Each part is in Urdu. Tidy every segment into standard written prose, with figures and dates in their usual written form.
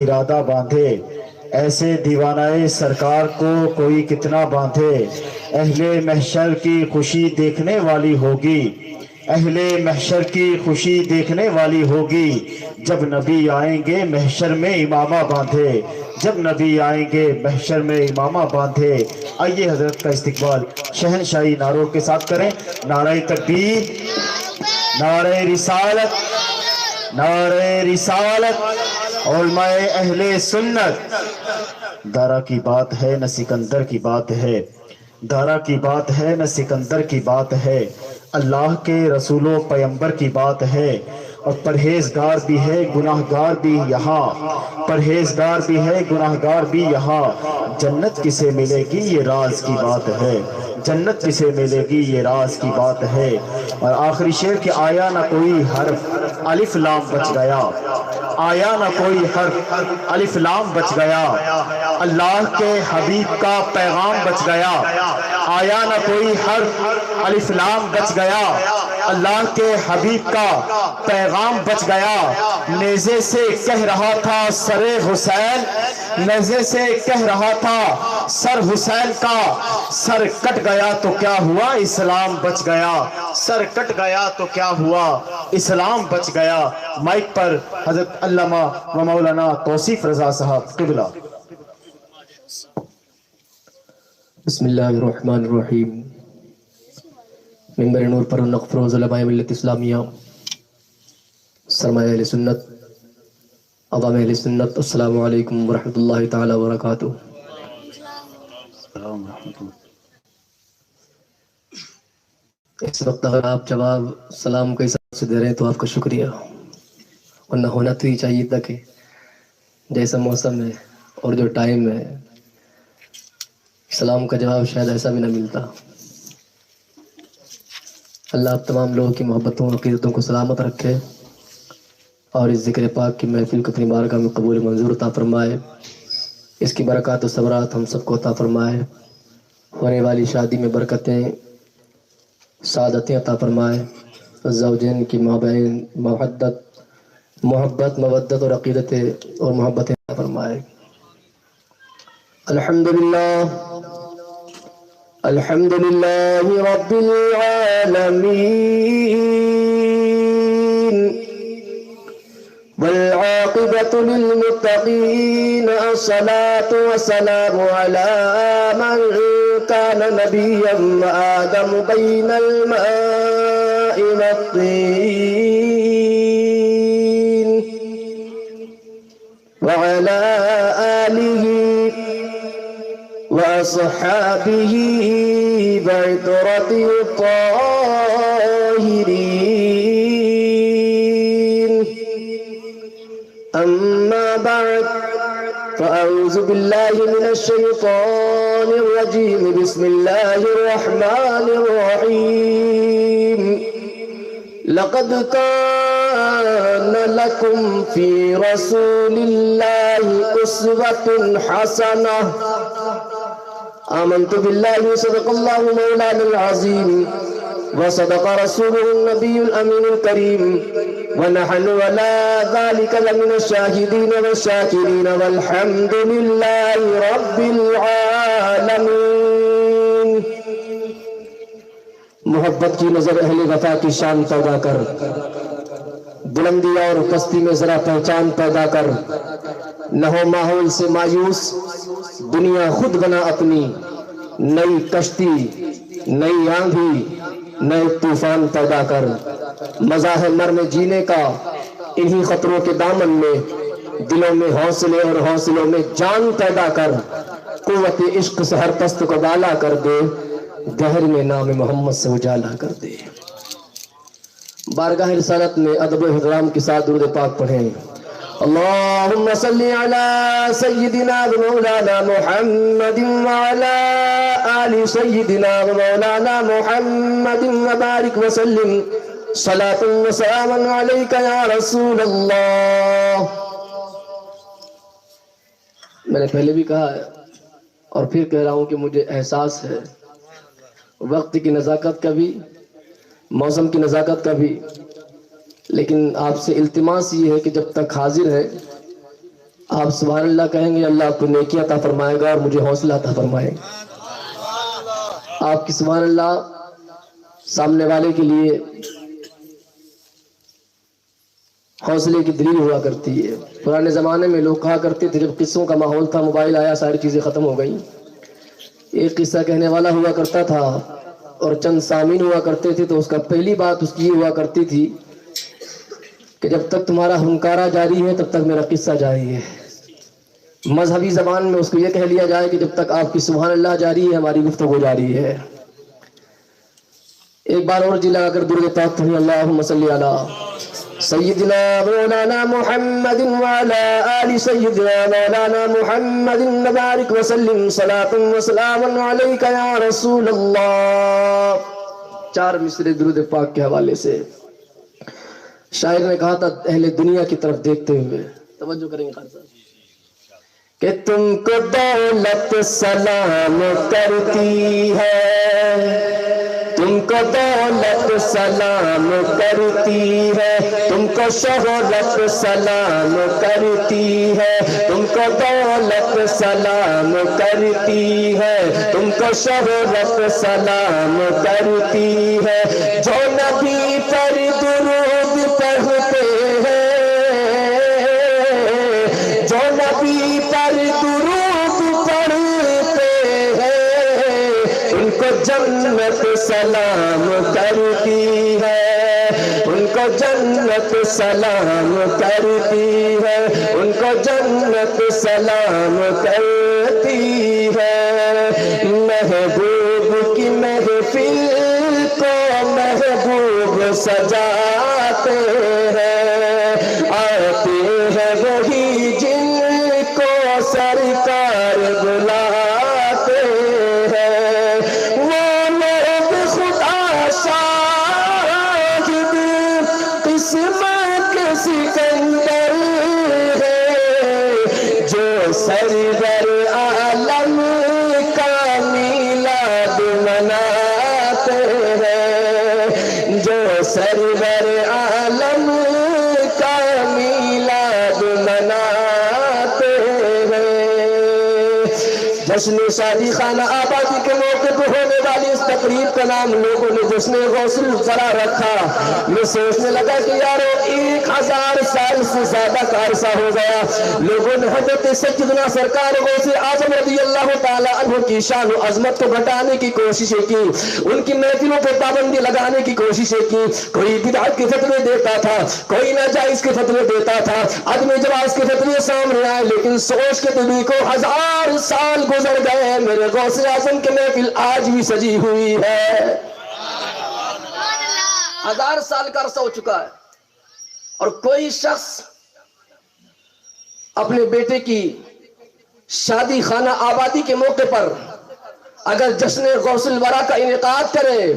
ارادہ باندھے، ایسے دیوانائے سرکار کو کوئی کتنا باندھے۔ اہل محشر کی خوشی دیکھنے والی ہوگی، اہل محشر کی خوشی دیکھنے والی ہوگی، جب نبی آئیں گے محشر میں امامہ باندھے، جب نبی آئیں گے محشر میں امامہ باندھے۔ آئیے حضرت کا استقبال شہنشاہی نعروں کے ساتھ کریں۔ نعرہ تکبیر، نعرہ رسالت، نعرہ رسالت، علماء اہل سنت۔ دارا کی بات ہے نہ سکندر کی بات ہے، دارا کی بات ہے نہ سکندر کی بات ہے، اللہ کے رسول و پیمبر کی بات ہے۔ اور پرہیزگار بھی ہے گناہگار بھی یہاں، پرہیزگار بھی ہے گناہگار بھی یہاں، جنت کسے ملے گی یہ راز کی بات ہے، جنت کسے ملے گی یہ راز کی بات ہے۔ اور آخری شعر کہ آیا نہ کوئی حرف الف لام بچ گیا، آیا نہ کوئی حرف الف لام بچ گیا، اللہ کے حبیب کا پیغام بچ گیا، آیا نہ کوئی حرف الف لام بچ گیا، اللہ کے حبیب کا پیغام بچ گیا۔ نیزے سے کہہ رہا تھا سر حسین، نیزے سے کہہ رہا تھا سر حسین کا، سر کٹ گیا تو کیا ہوا اسلام بچ گیا، سر کٹ گیا تو کیا ہوا اسلام بچ گیا۔ مائک پر حضرت علامہ و مولانا توصیف رضا صاحب قبلہ۔ بسم اللہ الرحمن الرحیم۔ ممبر نور پر نقفروز علماء ملت اسلامیہ، سرمایہ اہل سنت، عوام اہل سنت، السلام علیکم ورحمۃ اللہ تعالی وبرکاتہ۔ اس وقت اگر آپ جواب سلام کے حساب سے دے رہے ہیں تو آپ کا شکریہ، ورنہ ہونا تو ہی چاہیے تھا کہ جیسا موسم ہے اور جو ٹائم ہے سلام کا جواب شاید ایسا بھی نہ ملتا۔ اللہ آپ تمام لوگوں کی محبتوں اور عقیدتوں کو سلامت رکھے اور اس ذکر پاک کی محفل کو اپنی بارگاہ میں قبول منظور عطا فرمائے، اس کی برکات و ثمرات ہم سب کو عطا فرمائے، ہونے والی شادی میں برکتیں سعادتیں عطا فرمائے، زوجین کی مابین محبت مودت اور عقیدتیں اور محبتیں عطا فرمائے۔ الحمدللہ الحمدللہ رب العالمین والعاقبۃ للمتقین، الصلاة والسلام علی من کان نبیا وآدم بین الماء والطین وعلی آلہ وأصحابه بعطرة الطاهرين، أما بعد فأعوذ بالله من الشيطان الرجيم، بسم الله الرحمن الرحيم۔ لقد كان لكم في رسول الله أسوة حسنة، آمنت بالله وصدق الله مولانا العظيم وصدق رسوله النبي الأمين الكريم، ونحن على ذلك لمن الشاهدين والشاكرين، والحمد لله رب العالمين۔ محبت کی نظر اہل وفا کی شان پیدا کر، بلندی اور پستی میں ذرا پہچان پیدا کر، نہ ہو ماحول سے مایوس، دنیا خود بنا اپنی، نئی کشتی نئی آندھی نئے طوفان پیدا کر۔ مزہ ہے مرنے جینے کا انہی خطروں کے دامن میں، دلوں میں حوصلے اور حوصلوں میں جان پیدا کر، قوت عشق سے ہر پست کو بالا کر دے، گہر میں نام محمد سے اجالا کر دے۔ بارگاہ رسالت میں ادب و احترام کے ساتھ درود پاک پڑھیں۔ اللہم صلی علی سیدنا و مولانا محمد وعلی آل سیدنا و مولانا محمد وبارک وسلم، صلاۃ و سلام علیک یا رسول اللہ۔ میں نے پہلے بھی کہا ہے اور پھر کہہ رہا ہوں کہ مجھے احساس ہے وقت کی نزاکت کا بھی، موسم کی نزاکت کا بھی، لیکن آپ سے التماس یہ ہے کہ جب تک حاضر ہے آپ سبحان اللہ کہیں گے، اللہ آپ کو نیکی عطا فرمائے گا اور مجھے حوصلہ عطا فرمائے گا۔ آپ کی سبحان اللہ سامنے والے کے لیے حوصلے کی دلیل ہوا کرتی ہے۔ پرانے زمانے میں لوگ کہا کرتے تھے، جب قصوں کا ماحول تھا، موبائل آیا، ساری چیزیں ختم ہو گئیں۔ ایک قصہ کہنے والا ہوا کرتا تھا اور چند سامعین ہوا کرتے تھے، تو اس کا پہلی بات اس کی یہ ہوا کرتی تھی کہ جب تک تمہارا ہنکارہ جاری ہے تب تک میرا قصہ جاری ہے۔ مذہبی زبان میں اس کو یہ کہہ لیا جائے کہ جب تک آپ کی سبحان اللہ جاری ہے ہماری گفتگو جاری ہے۔ ایک بار اور جی لگا کر درود پاک پڑھیں، اللہم صلی علی سیدنا مولانا محمد وعلی آل سیدنا مولانا محمد وبارک وسلم صلاۃ وسلام علیک یا رسول اللہ۔ 4 مصرے درود پاک کے حوالے سے شاعر نے کہا تھا اہل دنیا کی طرف دیکھتے ہوئے، توجہ کریں گے خان صاحب، کہ تم کو دولت سلام کرتی ہے، تم کو دولت سلام کرتی ہے، تم کو شہرت سلام کرتی ہے، تم کو دولت سلام کرتی ہے، تم کو شہرت سلام کرتی ہے، جو نبی پر درود پڑھتے ہیں، جو نبی پر درود پڑھتے ہیں، ان کو جنت سلام کرتی ہے، ان کو جنت سلام کرتی ہے، ان کو جنت سلام کرتی ہے۔ محبوب کی محفل کو محبوب سجاتے ہیں، آتے ہیں وہی جن کو سرکار بلاتے ہیں، وہ لوگ خدا شاہد قسمت کے سکندر ہے، جو سرور عالم کا میلاد مناتے ہیں، جو سرور عالم کا میلاد مناتے ہیں۔ جشن شادی خانہ آبادی کے موقع پہ ہونے والی اس تقریب کا نام لوگوں نے جشن غوث الورا رکھا۔ میں سوچنے لگا کہ یارو 1000 سال سے زیادہ کا عرصہ ہو گیا، لوگوں نے حضرت سیدنا سرکار غوث اعظم رضی اللہ تعالی عنہ کی شان و عظمت کو گھٹانے کی کوششیں کی، ان کی محفلوں پہ پابندی لگانے کی کوششیں کی، کوئی بدعت کے فتوے دیتا تھا، کوئی ناجائز کے فتوے دیتا تھا، عدم جواز کے فتوے سامنے آئے، لیکن سوچ کے تو دیکھو 1000 سال گزر گئے، میرے غوث اعظم کی محفل آج بھی سجی ہوئی ہے۔ 1000 سال کا عرصہ ہو چکا ہے، اور کوئی شخص اپنے بیٹے کی شادی خانہ آبادی کے موقع پر اگر جشن غوث الورا کا انعقاد کرے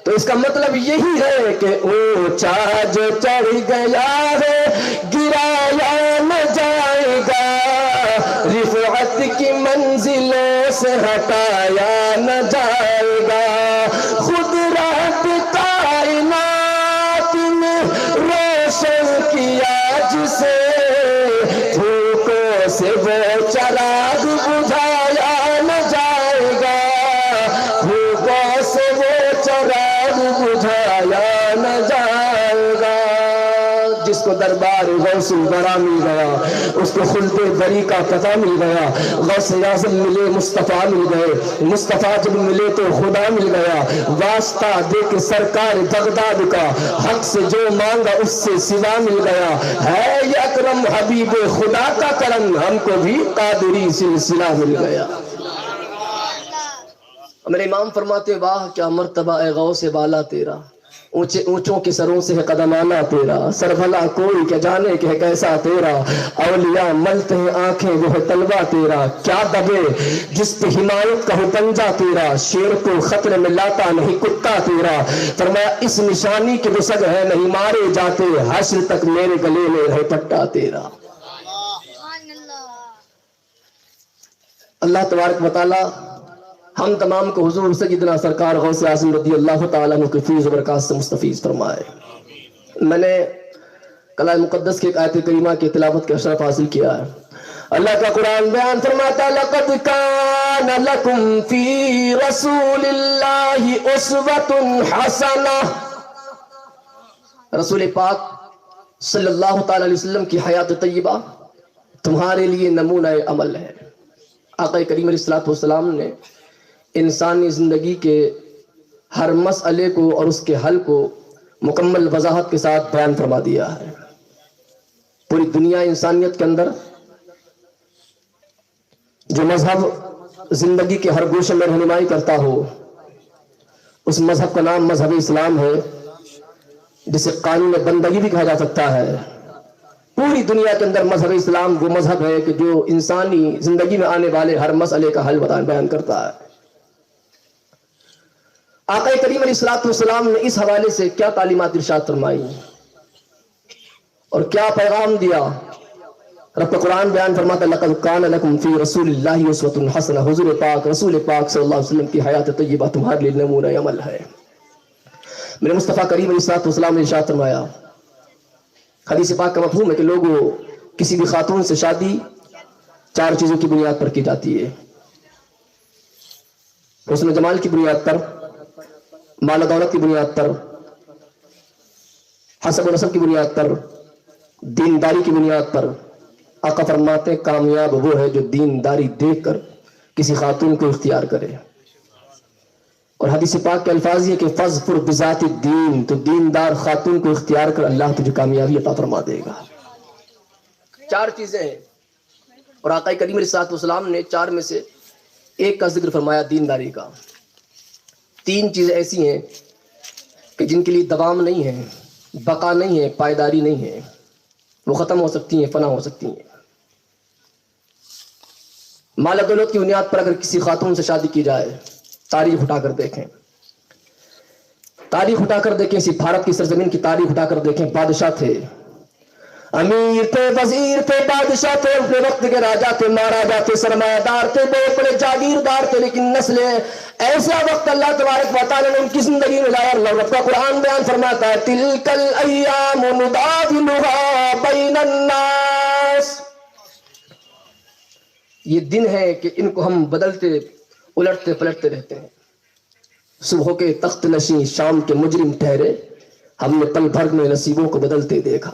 تو اس کا مطلب یہی ہے کہ اونچا جو چڑھ گیا ہے گرایا نہ جائے گا، رفعت کی منزلوں سے ہٹایا نہ جائے گا، خود رب کائنات میں روشن کیا جسے، دھوکوں سے وہ چراغ بجھایا نہ جائے گا، دھوکوں سے وہ چراغ بجھایا نہ جائے گا۔ جس کو دربار غوث الورا مل گیا، اس کو خلد بری کا پتہ مل گیا، غوث اعظم ملے مصطفیٰ مل گئے، مصطفیٰ جب ملے تو خدا مل گیا، واسطہ دے کے سرکار بغداد کا، حق سے جو مانگا اس سے سوا مل گیا، ہے یہ اکرم حبیب خدا کا کرم، ہم کو بھی قادری سلسلہ مل گیا۔ میرے امام فرماتے واہ کیا مرتبہ اے غوث بالا تیرا، اونچے اونچوں کے سروں سے ہے قدمانہ تیرا، سر بھلا کوئی کیا جانے کہ ہے کیسا تیرا، اولیاء ملتے ہیں آنکھیں وہ ہے طلبہ تیرا، کیا دبے جس پہ حمایت کا ہو پنجہ تیرا، شیر کو خطرے میں لاتا نہیں کتا تیرا، فرمایا اس نشانی کے جو سگ ہے نہیں مارے جاتے، حشر تک میرے گلے میں رہے پٹا تیرا۔ اللہ تبارک و تعالی ہم تمام کو حضور سیدنا سرکار غوث اعظم رضی اللہ تعالیٰ عنہ کی فیض و برکات سے مستفیض فرمائے۔ میں نے کلام مقدس کی ایک آیت کریمہ کی تلاوت کا اشرف حاصل کیا ہے۔ اللہ کا قرآن بیان فرماتا لقد کان لکم فی رسول اللہ اسوۃ حسنہ، رسول پاک صلی اللہ تعالی علیہ وسلم کی حیات طیبہ تمہارے لیے نمونہ عمل ہے۔ آقا کریم علیہ الصلوۃ والسلام نے انسانی زندگی کے ہر مسئلے کو اور اس کے حل کو مکمل وضاحت کے ساتھ بیان فرما دیا ہے۔ پوری دنیا انسانیت کے اندر جو مذہب زندگی کے ہر گوشے میں رہنمائی کرتا ہو، اس مذہب کا نام مذہب اسلام ہے، جسے قانون بندگی بھی کہا جا سکتا ہے۔ پوری دنیا کے اندر مذہب اسلام وہ مذہب ہے کہ جو انسانی زندگی میں آنے والے ہر مسئلے کا حل بیان کرتا ہے۔ آقا کریم علیہ الصلوۃ والسلام نے اس حوالے سے کیا تعلیمات ارشاد فرمائی اور کیا پیغام دیا؟ رب قرآن بیان فرماتا لقد کان لکم فی رسول اللہ اسوۃ حسنہ، حضور پاک رسول پاک صلی اللہ علیہ وسلم کی حیات طیبہ تمہارے لیے نمونہ عمل ہے۔ میرے مصطفیٰ کریم علیہ الصلوۃ والسلام نے ارشاد فرمایا، حدیث پاک کا مفہوم ہے کہ لوگوں کسی بھی خاتون سے شادی 4 چیزوں کی بنیاد پر کی جاتی ہے: حسن و جمال کی بنیاد پر، مال و دولت کی بنیاد پر، حسب و نسب کی بنیاد پر، دینداری کی بنیاد پر۔ آقا فرماتے کامیاب وہ ہے جو دینداری دیکھ کر کسی خاتون کو اختیار کرے۔ اور حدیث پاک کے الفاظ یہ کہ فَاظْفُرْ بِذَاتِ الدِّین، تو دیندار خاتون کو اختیار کر اللہ تجھے کامیابی عطا فرما دے گا۔ 4 چیزیں ہیں اور آقا کریم علیہ الصلوۃ والسلام نے 4 میں سے ایک کا ذکر فرمایا، دینداری کا۔ 3 چیزیں ایسی ہیں کہ جن کے لیے دوام نہیں ہے، بقا نہیں ہے، پائیداری نہیں ہے، وہ ختم ہو سکتی ہیں، فنا ہو سکتی ہیں۔ مال و دولت کی بنیاد پر اگر کسی خاتون سے شادی کی جائے، تاریخ اٹھا کر دیکھیں، تاریخ اٹھا کر دیکھیں، اسی بھارت کی سرزمین کی تاریخ اٹھا کر دیکھیں، بادشاہ تھے، امیر تھے، وزیر تھے، بادشاہ تھے، اپنے وقت کے راجا تھے، مہاراجا تھے، سرمایہ دار تھے، بڑے بڑے جاگیردار تھے، لیکن نسلیں ایسا وقت اللہ تبارک و تعالیٰ نے ان کی زندگی میں لایا۔ اللہ کا قرآن بیان فرماتا ہے تلک الایام نداولها بین الناس، یہ دن ہے کہ ان کو ہم بدلتے الٹتے پلٹتے رہتے ہیں۔ صبح کے تخت نشین شام کے مجرم ٹھہرے، ہم نے پل بھر میں نصیبوں کو بدلتے دیکھا۔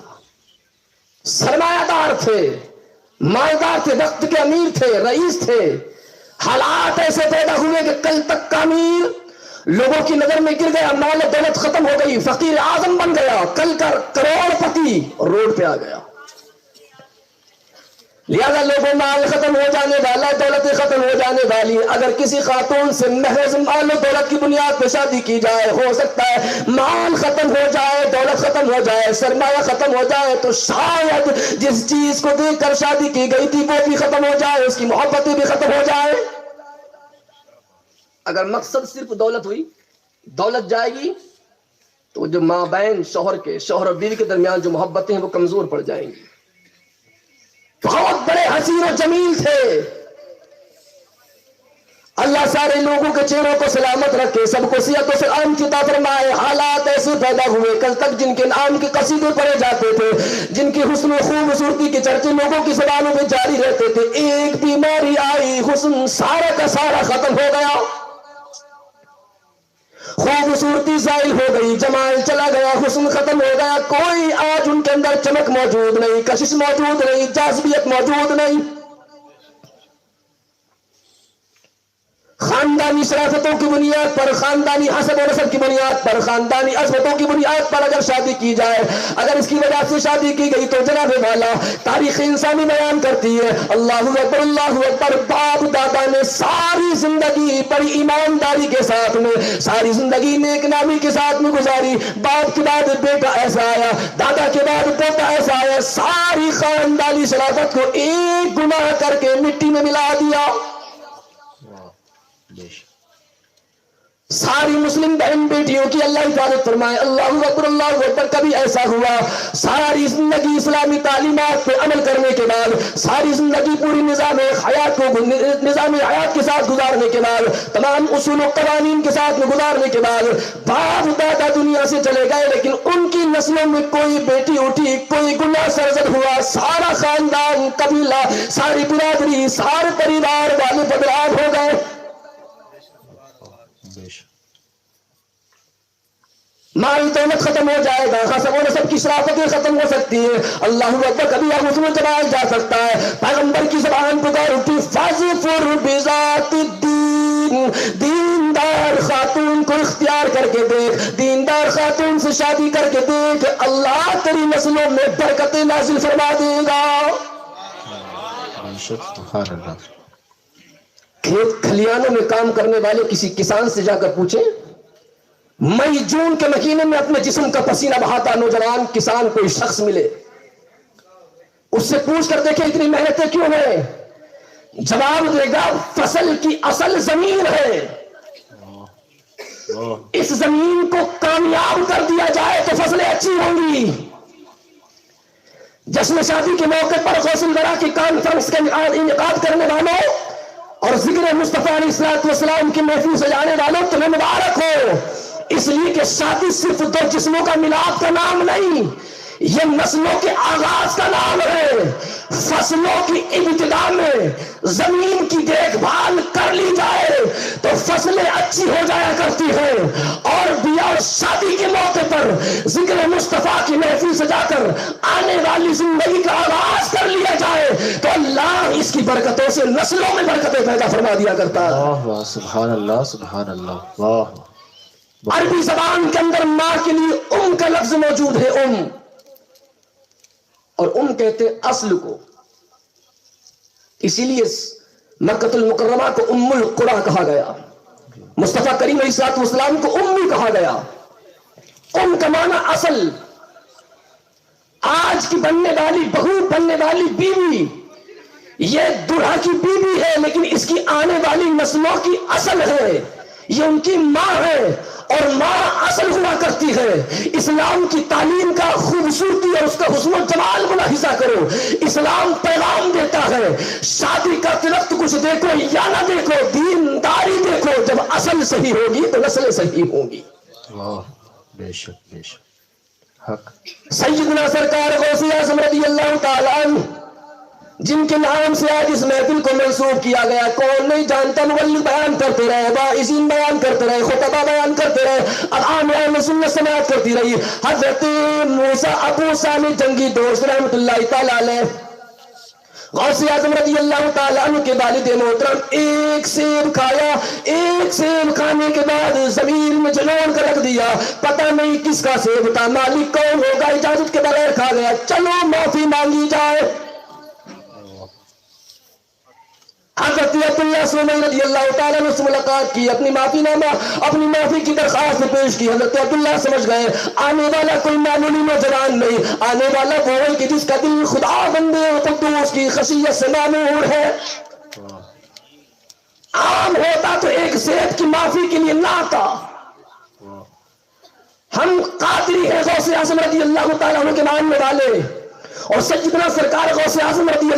سرمایہ دار تھے، مالدار تھے، وقت کے امیر تھے، رئیس تھے، حالات ایسے پیدا ہوئے کہ کل تک کا امیر لوگوں کی نظر میں گر گیا، مال و دولت ختم ہو گئی، فقیر اعظم بن گیا، کل کا کروڑ پتی روڈ پہ آ گیا۔ لہذا لوگوں مال ختم ہو جانے والا، دولت ختم ہو جانے والی، اگر کسی خاتون سے محض مال و دولت کی بنیاد پہ شادی کی جائے، ہو سکتا ہے مال ختم ہو جائے، دولت ختم ہو جائے، سرمایہ ختم ہو جائے، تو شاید جس چیز کو دیکھ کر شادی کی گئی تھی وہ بھی ختم ہو جائے، اس کی محبتیں بھی ختم ہو جائے۔ اگر مقصد صرف دولت ہوئی، دولت جائے گی تو جو مابین شوہر اور بیوی کے درمیان جو محبتیں ہیں وہ کمزور پڑ جائیں گی۔ بہت بڑے حسین و جمیل تھے، اللہ سارے لوگوں کے چہروں کو سلامت رکھے، سب کو صحت و سلام کی عطا فرمائے۔ حالات ایسے پیدا ہوئے، کل تک جن کے نام کے قصیدے پڑھے جاتے تھے، جن کی حسن و خوبصورتی کے چرچے لوگوں کی زبانوں میں جاری رہتے تھے، ایک بیماری آئی، حسن سارا کا سارا ختم ہو گیا، خوبصورتی زائل ہو گئی، جمال چلا گیا، حسن ختم ہو گیا، کوئی آج ان کے اندر چمک موجود نہیں، کشش موجود نہیں، جاذبیت موجود نہیں۔ خاندانی شرافتوں کی بنیاد پر، خاندانی حسب و نسب کی بنیاد پر، خاندانی عظمتوں کی بنیاد پر اگر شادی کی جائے، اگر اس کی وجہ سے شادی کی گئی تو جناب والا تاریخ انسانی بیان کرتی ہے، اللہ اکبر اللہ اکبر، باپ دادا نے ساری زندگی بڑی ایمانداری کے ساتھ میں، ساری زندگی نیک نامی کے ساتھ میں گزاری، باپ کے بعد بیٹا ایسا آیا، دادا کے بعد پوتا ایسا آیا، ساری خاندانی شرافت کو ایک گناہ کر کے مٹی میں ملا دیا۔ ساری مسلم بہن بیٹیوں کی اللہ حفاظت فرمائے. اللہ اکبر. کبھی ایسا ہوا ساری زندگی اسلامی تعلیمات پہ عمل کرنے کے بعد، ساری زندگی پوری نظام حیات کے ساتھ گزارنے کے بعد، تمام اصول و قوانین کے ساتھ میں گزارنے کے بعد باپ دادا دنیا سے چلے گئے، لیکن ان کی نسلوں میں کوئی بیٹی اٹھی، کوئی گناہ سرزد ہوا، سارا خاندان، قبیلہ، ساری برادری، سارے پریوار والے بدنام ہو گئے. مال دولت ختم ہو جائے گا، حسب و نسب کی شرافتیں ختم ہو سکتی ہیں. اللہ اکبر. کبھی اب اس میں چلایا جا سکتا ہے. پیغمبر کی زبان پکار اٹھی، فاظفر بذات الدین، دیندار خاتون کو اختیار کر کے دیکھ، دیندار خاتون سے شادی کر کے دیکھ، اللہ تیری نسلوں میں برکتیں نازل فرما دے گا. سبحان اللہ. کھیت کھلیانوں میں کام کرنے والے کسی کسان سے جا کر پوچھیں، مئی جون کے مہینے میں اپنے جسم کا پسینہ بہاتا نوجوان کسان کوئی شخص ملے، اس سے پوچھ کر دیکھیں اتنی محنتیں کیوں ہیں؟ جواب دے گا، فصل کی اصل زمین ہے، اس زمین کو کامیاب کر دیا جائے تو فصلیں اچھی ہوں گی. جشن شادی کے موقع پر غوث الورا کی کانفرنس کا انعقاد کرنے والوں اور ذکر مصطفیٰ علیہ السلام کی محفل سجانے والوں تمہیں مبارک ہو، اس لیے کہ شادی صرف دو جسموں کا ملاپ کا نام نہیں، یہ نسلوں کے آغاز کا نام ہے. فصلوں کی ابتدا میں زمین کی دیکھ بھال کر لی جائے تو فصلیں اچھی ہو جایا کرتی ہیں، اور بیاہ اور شادی کے موقع پر ذکر مصطفیٰ کی محفل سجا کر آنے والی زندگی کا آغاز کر لیا جائے تو اللہ اس کی برکتوں سے نسلوں میں برکتیں پیدا فرما دیا کرتا ہے. واہ سبحان اللہ سبحان اللہ. واہ. عربی زبان کے اندر ماں کے لیے ام کا لفظ موجود ہے، ام، اور ام کہتے اصل کو، اسی لیے مکہ المکرمہ کو ام القریٰ کہا گیا، مصطفیٰ کریم علیہ السلام کو امی کہا گیا. ام کا معنی اصل. آج کی بننے والی بہو، بننے والی بیوی، یہ دلہا کی بیوی ہے لیکن اس کی آنے والی نسلوں کی اصل ہے، یہ ان کی ماں ہے، اور ماں اصل ہوا کرتی ہے. اسلام کی تعلیم کا خوبصورتی اور اس کا حسن و جمال ملاحظہ کرو. اسلام پیغام دیتا ہے، شادی کرتے وقت کچھ دیکھو یا نہ دیکھو، دینداری دیکھو، جب اصل صحیح ہوگی تو نسلیں صحیح ہوں گی. واہ بے شک بے شک. حق. سیدنا سرکار غوث اعظم رضی اللہ تعالیٰ عنہ جن کے نام سے آج اس محفل کو منسوب کیا گیا، کون نہیں جانتا. مبلغ بیان کرتے رہے، واعظین بیان کرتے رہے، خطبہ بیان کرتے رہے، عوام اہل سنت سماعت کرتی رہی. حضرت موسیٰ ابو صالح جنگی دوست رحمۃ اللہ تعالیٰ علیہ، غوث اعظم رضی اللہ تعالیٰ عنہ کے والد محترم، ایک سیب کھایا، ایک سیب کھانے کے بعد زمین میں جلون کر رکھ دیا، پتہ نہیں کس کا سیب تھا، مالک کون ہوگا، اجازت کے بغیر کھا گیا، چلو معافی مانگی جائے. حضرت عبداللہ سومی رضی اللہ تعالیٰ نے اس سے ملاقات کی، اپنی معافی نامہ، اپنی معافی کی درخواست پیش کی. حضرت عبداللہ سمجھ گئے آنے والا کوئی معمولی نوجوان نہیں، آنے والا وہ ہے کہ جس کا دل خدا بندے قدوس کی خشیت سے معمور ہے. عام ہوتا تو ایک سیب کی معافی کے لیے نہ آتا. ہم قادری ہیں غوث اعظم رضی اللہ تعالیٰ عنہ کے ماننے والے، اور سیدنا سرکار غوث اعظم رضی اللہ،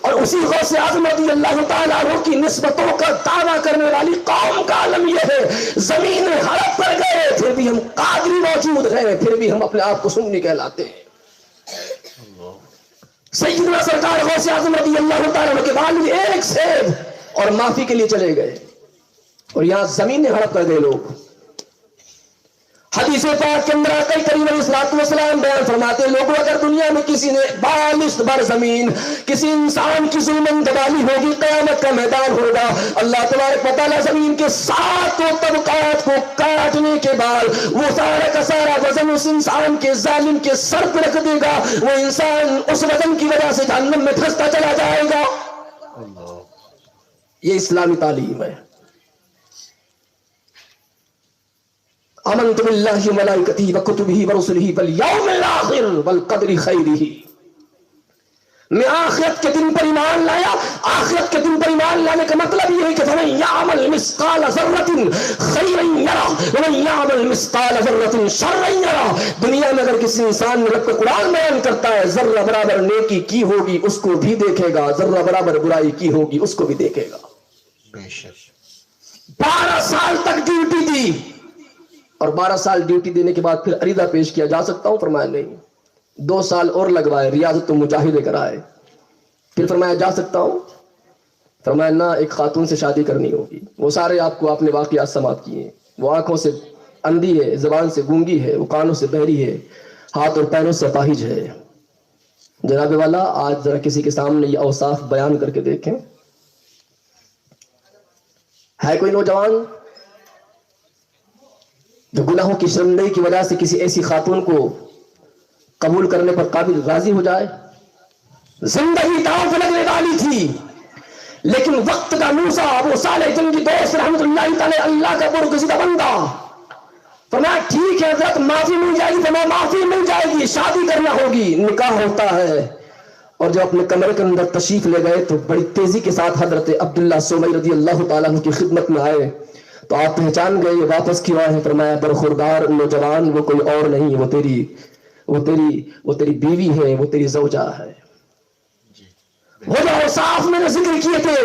اور اسی غوث اعظم رضی اللہ تعالیٰ عنہ کی نسبتوں کا دعویٰ کرنے والی قوم کا عالم یہ ہے، زمین ہڑپ پر گئے پھر بھی ہم قادری موجود ہیں، پھر بھی ہم اپنے آپ کو سنی کہلاتے ہیں. سیدنا سرکار غوث اعظم رضی اللہ تعالیٰ عنہ کے والد ایک سیب اور معافی کے لیے چلے گئے، اور یہاں زمین ہڑپ کر گئے لوگ. حدیث پاک کے اندر آقا کریم علیہ السلام بیان فرماتے ہیں، لوگوں اگر دنیا میں کسی نے بالشت بر زمین کسی انسان کی ظلم دبالی ہوگی، قیامت کا میدان ہوگا، اللہ تبارک و تعالیٰ زمین کے 7 طبقات کو کاٹنے کے بعد وہ سارا کا سارا وزن اس انسان کے ظالم کے سر پر رکھ دے گا، وہ انسان اس وزن کی وجہ سے جہنم میں دھستا چلا جائے گا. یہ اسلامی تعلیم ہے. آمنت باللہ وملائکتہ وکتبہ ورسلہ والیوم الآخر والقدر خیرہ. میں آخرت کے دن پر ایمان لایا. آخرت کے دن پر ایمان لانے کا مطلب یہ ہے کہ فمن یعمل مثقال ذرۃ خیرا یرہ ومن یعمل مثقال ذرۃ شرا یرہ. دنیا میں اگر کسی انسان نے رب کا قرآن بیان کرتا ہے ذرہ برابر نیکی کی ہوگی اس کو بھی دیکھے گا, ذرہ برابر برائی کی ہوگی اس کو بھی دیکھے گا. بے شک 12 سال تک ڈیوٹی دی اور 12 سال ڈیوٹی دینے کے بعد پھر عریضہ پیش کیا, جا سکتا ہوں؟ فرمایا نہیں. 2 سال اور لگوائے, ریاضت مجاہدے کرائے. پھر فرمایا جا سکتا ہوں؟ فرمایا نہ, ایک خاتون سے شادی کرنی ہوگی. وہ سارے آپ نے واقعات سماعت کیے. وہ آنکھوں سے اندھی ہے, زبان سے گونگی ہے, وہ کانوں سے بہری ہے, ہاتھ اور پیروں سے اپاہج ہے. جناب والا آج ذرا کسی کے سامنے یہ اوصاف بیان کر کے دیکھیں. ہے کوئی نوجوان جو گناہوں کی شرمندگی کی وجہ سے کسی ایسی خاتون کو قبول کرنے پر قابل راضی ہو جائے؟ زندگی داؤں پہ لگنے والی تھی لیکن وقت کا موسیٰ ابو صالح جنگی دوست رحمت اللہ تعالی اللہ کا برگزیدہ بندہ فرمایا ٹھیک ہے حضرت معافی مل جائے گی. فرمایا معافی مل جائے گی, شادی کرنا ہوگی. نکاح ہوتا ہے اور جب اپنے کمرے کے اندر تشریف لے گئے تو بڑی تیزی کے ساتھ حضرت عبداللہ سومی رضی اللہ تعالیٰ عنہ کی خدمت میں آئے تو آپ پہچان گئے یہ واپس کیوں آئے ہیں؟ فرمایا برخوردار نوجوان وہ کوئی اور نہیں, وہ تیری بیوی ہے, وہ تیری زوجہ ہے. وہ جو اوصاف میں نے ذکر کیے تھے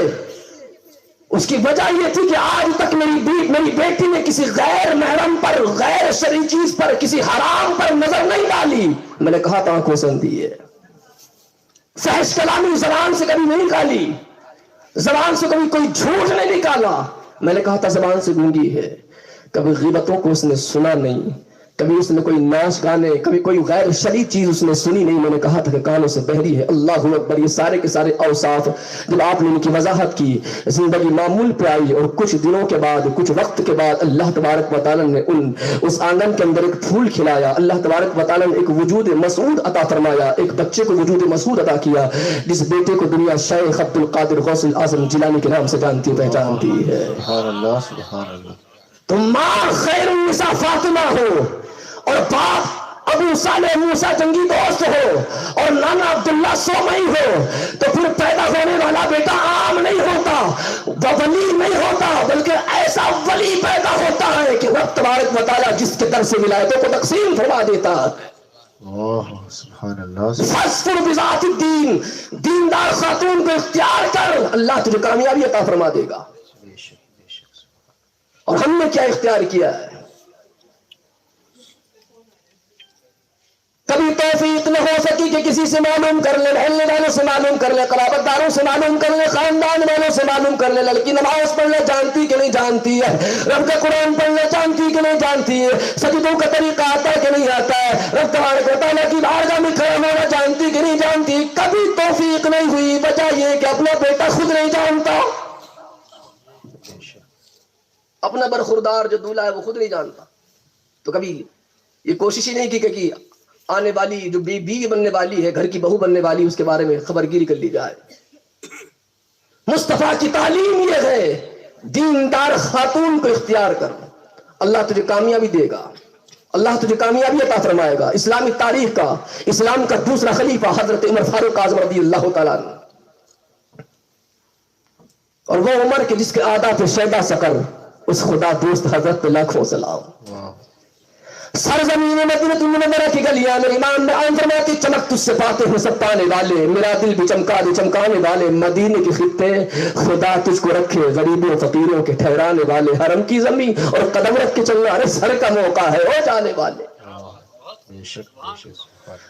اس کی وجہ یہ تھی کہ آج تک میری بیٹی نے کسی غیر محرم پر, غیر شرعی چیز پر, کسی حرام پر نظر نہیں ڈالی. میں نے کہا تھا آنکھوں سے اندھی ہے. فحش کلامی زبان سے کبھی نہیں نکالی, زبان سے کبھی کوئی جھوٹ نہیں نکالا. میں نے کہا تھا زبان سے گونگی ہے, کبھی غیبتوں کو اس نے سنا نہیں, کبھی اس نے کوئی ناچ گانے, کبھی کوئی غیر شرعی چیز اس نے سنی نہیں. میں نے کہا تھا کہ کانوں سے بہری ہے. اللہ اکبر. یہ سارے کے سارے اوصاف جب آپ نے ان کی وضاحت کی, زندگی معمول پہ آئی اور کچھ دنوں کے بعد, کچھ وقت کے بعد اللہ تبارک و تعالیٰ نے اس آنگن کے اندر ایک پھول کھلایا. اللہ تبارک و تعالیٰ نے ایک وجود مسعود عطا فرمایا, ایک بچے کو وجود مسعود عطا کیا, جس بیٹے کو دنیا شیخ عبد القادر غوث الاعظم جیلانی کے نام سے جانتی پہچانتی ہے. سبحان اللہ سبحان اللہ. تو ماں خیر النساء فاطمہ ہو اور باپ ابو صالح موسیٰ جنگی دوست ہو اور نانا عبداللہ سومئی ہو تو پھر پیدا ہونے والا بیٹا عام نہیں ہوتا, ولی نہیں ہوتا, بلکہ ایسا ولی پیدا ہوتا ہے کہ رب تبارک و تعالیٰ جس کے در سے ولایتوں کو تقسیم فرما دیتا ہے. سبحان اللہ. فاصبر بذات الدین, دیندار خاتون کو اختیار کر, اللہ تجھے کامیابی عطا فرما دے گا. اور ہم نے کیا اختیار کیا ہے؟ کبھی توفیق نہ ہو سکی کہ کسی سے معلوم کر لے, محلے والوں سے معلوم کر لے, قرابت داروں سے معلوم کر لے, خاندان والوں سے معلوم کر لے, لڑکی نماز پڑھنا جانتی کہ نہیں جانتی ہے, رب کا قرآن پڑھنا جانتی کہ نہیں جانتی ہے, سجدوں کا طریقہ آتا ہے کہ نہیں آتا ہے, رب تبارک و تعالیٰ کی بارگاہ میں کھڑا ہونا جانتی کہ نہیں جانتی. کبھی توفیق نہیں ہوئی, وجہ یہ کہ اپنا بیٹا خود نہیں جانتا, اپنا برخوردار جو دولہا ہے وہ خود نہیں جانتا. تو کبھی یہ کوشش ہی نہیں کی کہ آنے والی جو بیوی بننے والی ہے, گھر کی بہو بننے والی, اس کے بارے میں خبر گیری کر لی جائے. مصطفیٰ کی تعلیم یہ ہے دیندار خاتون کو اختیار کر, اللہ تجھے کامیابی دے گا, اللہ تجھے کامیابی عطا فرمائے گا. اسلامی تاریخ کا, اسلام کا دوسرا خلیفہ حضرت عمر فاروق اعظم رضی اللہ تعالیٰ عنہ, اور وہ عمر کے جس کے آدھا پہ شیدا سکر, اس خدا دوست حضرت پہ لاکھوں سلام. سرزمین مدینہ المنورہ کی گلیاں میں امام نے عام فرماتی چمک تجھ سے پاتے ہیں سب پانے والے, میرا دل بھی چمکا دے چمکانے والے, مدینے کے خطے خدا تجھ کو رکھے غریبوں فقیروں کے ٹھہرانے والے, حرم کی زمین اور قدم رکھ کے چلنا ارے سر کا موقع ہے ہو جانے والے.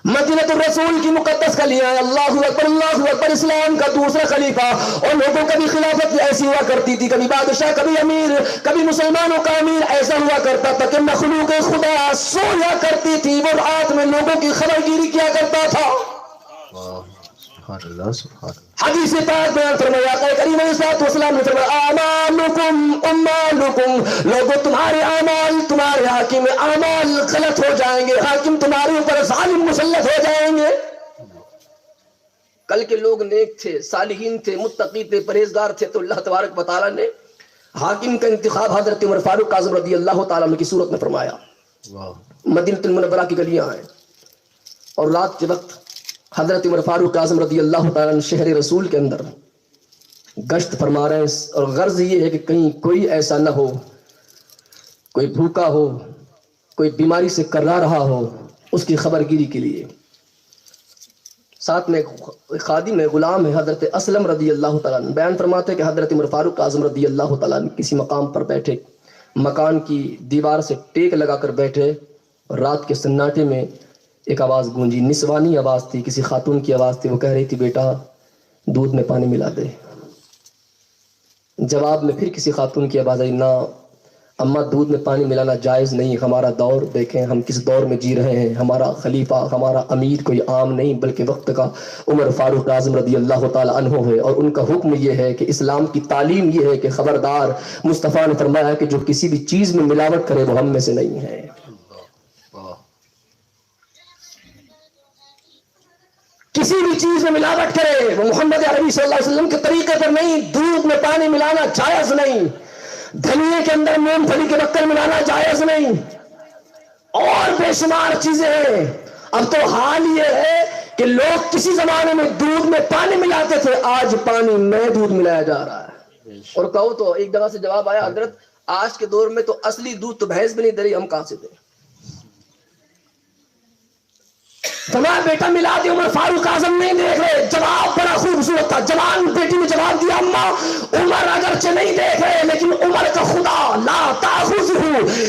مدینہ الرسول کی مقدس گلیاں, اللہ اکبر اللہ اکبر. اسلام کا دوسرا خلیفہ, اور لوگوں کا بھی خلافت ایسی ہوا کرتی تھی, کبھی بادشاہ, کبھی امیر, کبھی مسلمانوں کا امیر. ایسا ہوا کرتا تھا کہ مخلوق خدا سویا کرتی تھی, وہ رات میں لوگوں کی خبر گیری کیا کرتا تھا. حدیث پاک بیان فرمایا, آقا کریم علیہ الصلوۃ والسلام نے فرمایا اعمالکم اموالکم, لوگوں تمہارے اعمال تمہارے حاکم اعمال غلط ہو جائیں گے, حاکم تمہارے اوپر ظالم مسلط ہو جائیں گے. کل کے لوگ نیک تھے, صالحین تھے, متقی تھے, پرہیزگار تھے, تو اللہ تبارک و تعالیٰ نے حاکم کا انتخاب حضرت عمر فاروق اعظم رضی اللہ تعالیٰ عنہ کی صورت میں فرمایا. مدینہ المنورہ کی گلیاں ہیں اور رات کے وقت حضرت عمر فاروق اعظم رضی اللہ تعالیٰ عنہ شہر رسول کے اندر گشت فرما رہے ہیں، اور غرض یہ ہے کہ کہیں کوئی ایسا نہ ہو، کوئی بھوکا ہو، کوئی بیماری سے کرلا رہا ہو، اس کی خبر گیری کے لیے۔ ساتھ میں خادم ہے، غلام ہے، حضرت اسلم رضی اللہ تعالیٰ عنہ بیان فرماتے ہیں کہ حضرت عمر فاروق اعظم رضی اللہ تعالیٰ عنہ کسی مقام پر بیٹھے، مکان کی دیوار سے ٹیک لگا کر بیٹھے، اور رات کے سناٹے میں ایک آواز گونجی، نسوانی آواز تھی، کسی خاتون کی آواز تھی، وہ کہہ رہی تھی بیٹا دودھ میں پانی ملا دے۔ جواب میں پھر کسی خاتون کی آواز آئی، نہ اماں دودھ میں پانی ملانا جائز نہیں، ہمارا دور دیکھیں ہم کس دور میں جی رہے ہیں، ہمارا خلیفہ ہمارا امیر کوئی عام نہیں بلکہ وقت کا عمر فاروق اعظم رضی اللہ تعالی عنہ ہے، اور ان کا حکم یہ ہے کہ اسلام کی تعلیم یہ ہے کہ خبردار، مصطفیٰ نے فرمایا کہ جو کسی بھی چیز میں ملاوٹ کرے وہ ہم میں سے نہیں ہے۔ کسی بھی چیز میں ملاوٹ کرے وہ محمد عربی صلی اللہ علیہ وسلم کے طریقے پر نہیں۔ دودھ میں پانی ملانا جائز نہیں، دھنیے کے اندر مونگ پھلی کے بکر ملانا جائز نہیں، اور بے شمار چیزیں ہیں۔ اب تو حال یہ ہے کہ لوگ کسی زمانے میں دودھ میں پانی ملاتے تھے، آج پانی میں دودھ ملایا جا رہا ہے۔ اور کہو تو ایک جگہ سے جواب آیا، حضرت آج کے دور میں تو اصلی دودھ تو بھینس بھی نہیں دے رہی، ہم کہاں سے دیں؟ فرمایا بیٹا ملا دے، عمر فاروق اعظم نہیں دیکھ رہے۔ جواب بڑا خوبصورت تھا، جوان بیٹی نے جواب دیا، اماں عمر اگرچہ نہیں دیکھ رہے لیکن عمر کا خدا لا تاخذہ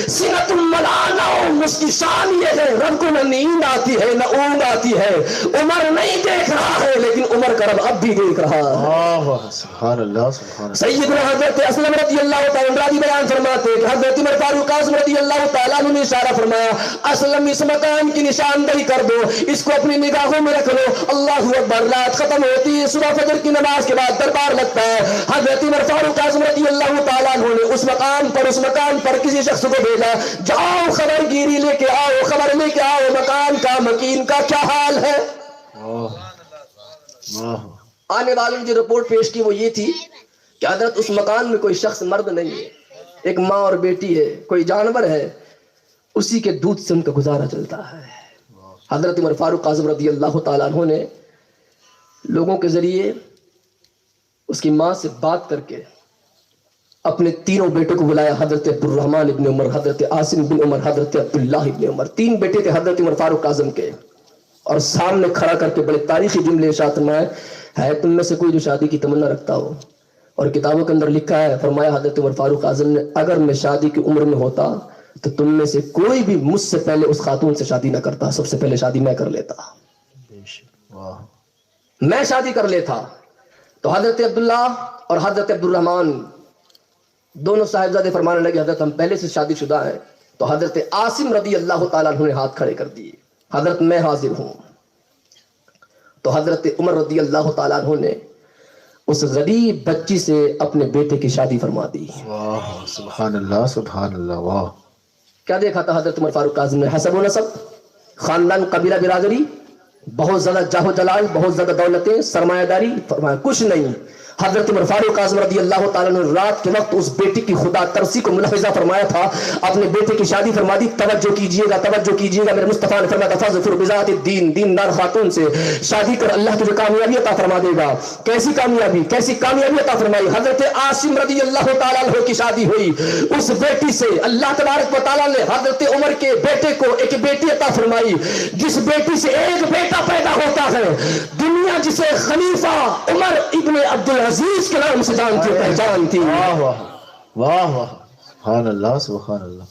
سنۃ ولا نوم، اس کی شان یہ ہے رب کو نہ نیند آتی ہے نہ اونگ آتی ہے۔ عمر نہیں دیکھ رہا ہے لیکن عمر کا رب اب بھی دیکھ رہا ہے۔ سبحان اللہ سبحان اللہ۔ سیدنا حضرت اسلم رضی اللہ تعالیٰ عنہ بیان فرماتے ہیں کہ حضرت عمر فاروق اعظم رضی اللہ تعالیٰ عنہ نے اشارہ فرمایا، اسلم اس مکان کی نشاندہی کر دو، اس کو اپنی نگاہوں میں رکھ لو۔ اللہ اکبر، رات ختم ہوتی ہے، صبح فجر کی نماز کے بعد دربار لگتا ہے۔ حضرت عمر فاروق اعظم رضی اللہ تعالیٰ عنہ نے اس مکان پر کسی شخص کو بھیجا، جاؤ خبر گیری لے کے آؤ، خبر لے کے آؤ مکان کا مکین کا کیا حال ہے۔ آنے والوں نے جو رپورٹ پیش کی وہ یہ تھی کہ حضرت اس مکان میں کوئی شخص مرد نہیں ہے، ایک ماں اور بیٹی ہے، کوئی جانور ہے، اسی کے دودھ سے ان کا گزارا چلتا ہے۔ حضرت عمر فاروق اعظم رضی اللہ تعالیٰ عنہ نے لوگوں کے ذریعے اس کی ماں سے بات کر کے اپنے تینوں بیٹوں کو بلایا، حضرت عبد الرحمن ابن عمر، حضرت عاصم بن عمر، حضرت عبداللہ ابن عمر۔ تین بیٹے تھے حضرت عمر فاروق اعظم کے، اور سامنے کھڑا کر کے بڑے تاریخی جملے ارشاد فرمائے، ہے تم میں سے کوئی جو شادی کی تمنا رکھتا ہو؟ اور کتابوں کے اندر لکھا ہے، فرمایا حضرت عمر فاروق اعظم نے، اگر میں شادی کی عمر میں ہوتا تو تم میں سے کوئی بھی مجھ سے پہلے اس خاتون سے شادی نہ کرتا، سب سے پہلے شادی میں کر لیتا، میں شادی کر لیتا۔ تو حضرت عبداللہ اور حضرت عبد الرحمن دونوں صاحبزادے فرمانے لگے، حضرت ہم پہلے سے شادی شدہ ہیں۔ تو حضرت عاصم رضی اللہ تعالیٰ عنہ نے ہاتھ کھڑے کر دیے، حضرت میں حاضر ہوں۔ تو حضرت عمر رضی اللہ تعالیٰ عنہ نے اس غریب بچی سے اپنے بیٹے کی شادی فرما دی۔ واہ سبحان اللہ سبحان اللہ۔ واہ، کیا دیکھا تھا حضرت عمر فاروق اعظم نے؟ حسب و نسب، خاندان، قبیلہ، برادری، بہت زیادہ جاہ و جلال، بہت زیادہ دولتیں، سرمایہ داری، فرمایا کچھ نہیں۔ حضرت عمر فاروق اعظم رضی اللہ تعالیٰ نے رات کے وقت اس بیٹی کی خدا ترسی کو ملاحظہ فرمایا تھا، اپنے بیٹے کی شادی فرما دی۔ توجہ کیجئے گا، توجہ کیجئے گا، میرے مصطفیٰ نے فرمایا تھا فاظفر بذات الدین، دیندار خاتون سے شادی کر، اللہ تجھے کامیابی عطا فرما دے گا۔ کیسی کامیابی، کیسی کامیابی عطا فرمائی؟ حضرت عاصم رضی اللہ تعالیٰ عنہ کی شادی ہوئی، اس بیٹی سے اللہ تبارک و تعالیٰ نے حضرت عمر کے بیٹے کو ایک بیٹی عطا فرمائی، جس بیٹی سے ایک بیٹا پیدا ہوتا ہے، دنیا جسے خلیفہ عمر ابن عبدالعزیز کے نام سے جانتی پہچانتی، واہ واہ واہ واہ، سبحان اللہ سبحان اللہ،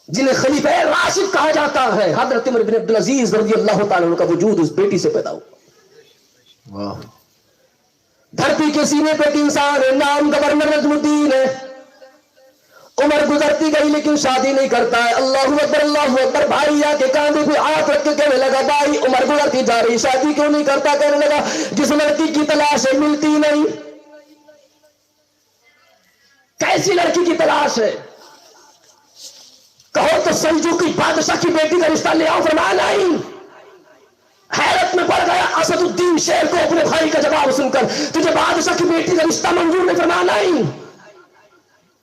جنہیں خلیفہ راشد کہا جاتا ہے، حضرت عمر بن عبدالعزیز رضی اللہ تعالیٰ عنہ کا وجود اس بیٹی سے پیدا ہوا۔ واہ، دھرتی کے سینے پہ ایک انسان ہے، نام گورنر نجم الدین ہے۔ عمر گزرتی گئی لیکن شادی نہیں کرتا ہے۔ اللہ اکبر اللہ اکبر، بھائی آ کے کاندھے پہ ہاتھ رکھ کے کہنے لگا، بھائی عمر گزرتی جا رہی، شادی کیوں نہیں کرتا؟ کہنے لگا جس لڑکی کی تلاش ہے ملتی نہیں۔ کیسی لڑکی کی تلاش ہے؟ کہو تو سلجوقی بادشاہ کی بیٹی کا رشتہ لے آؤ، فرمایا نہیں۔ حیرت میں پڑ گیا اسد الدین شیر کو اپنے بھائی کا جواب سن کر، تجھے بادشاہ کی بیٹی کا رشتہ منظور نہیں؟ فرمایا نہیں۔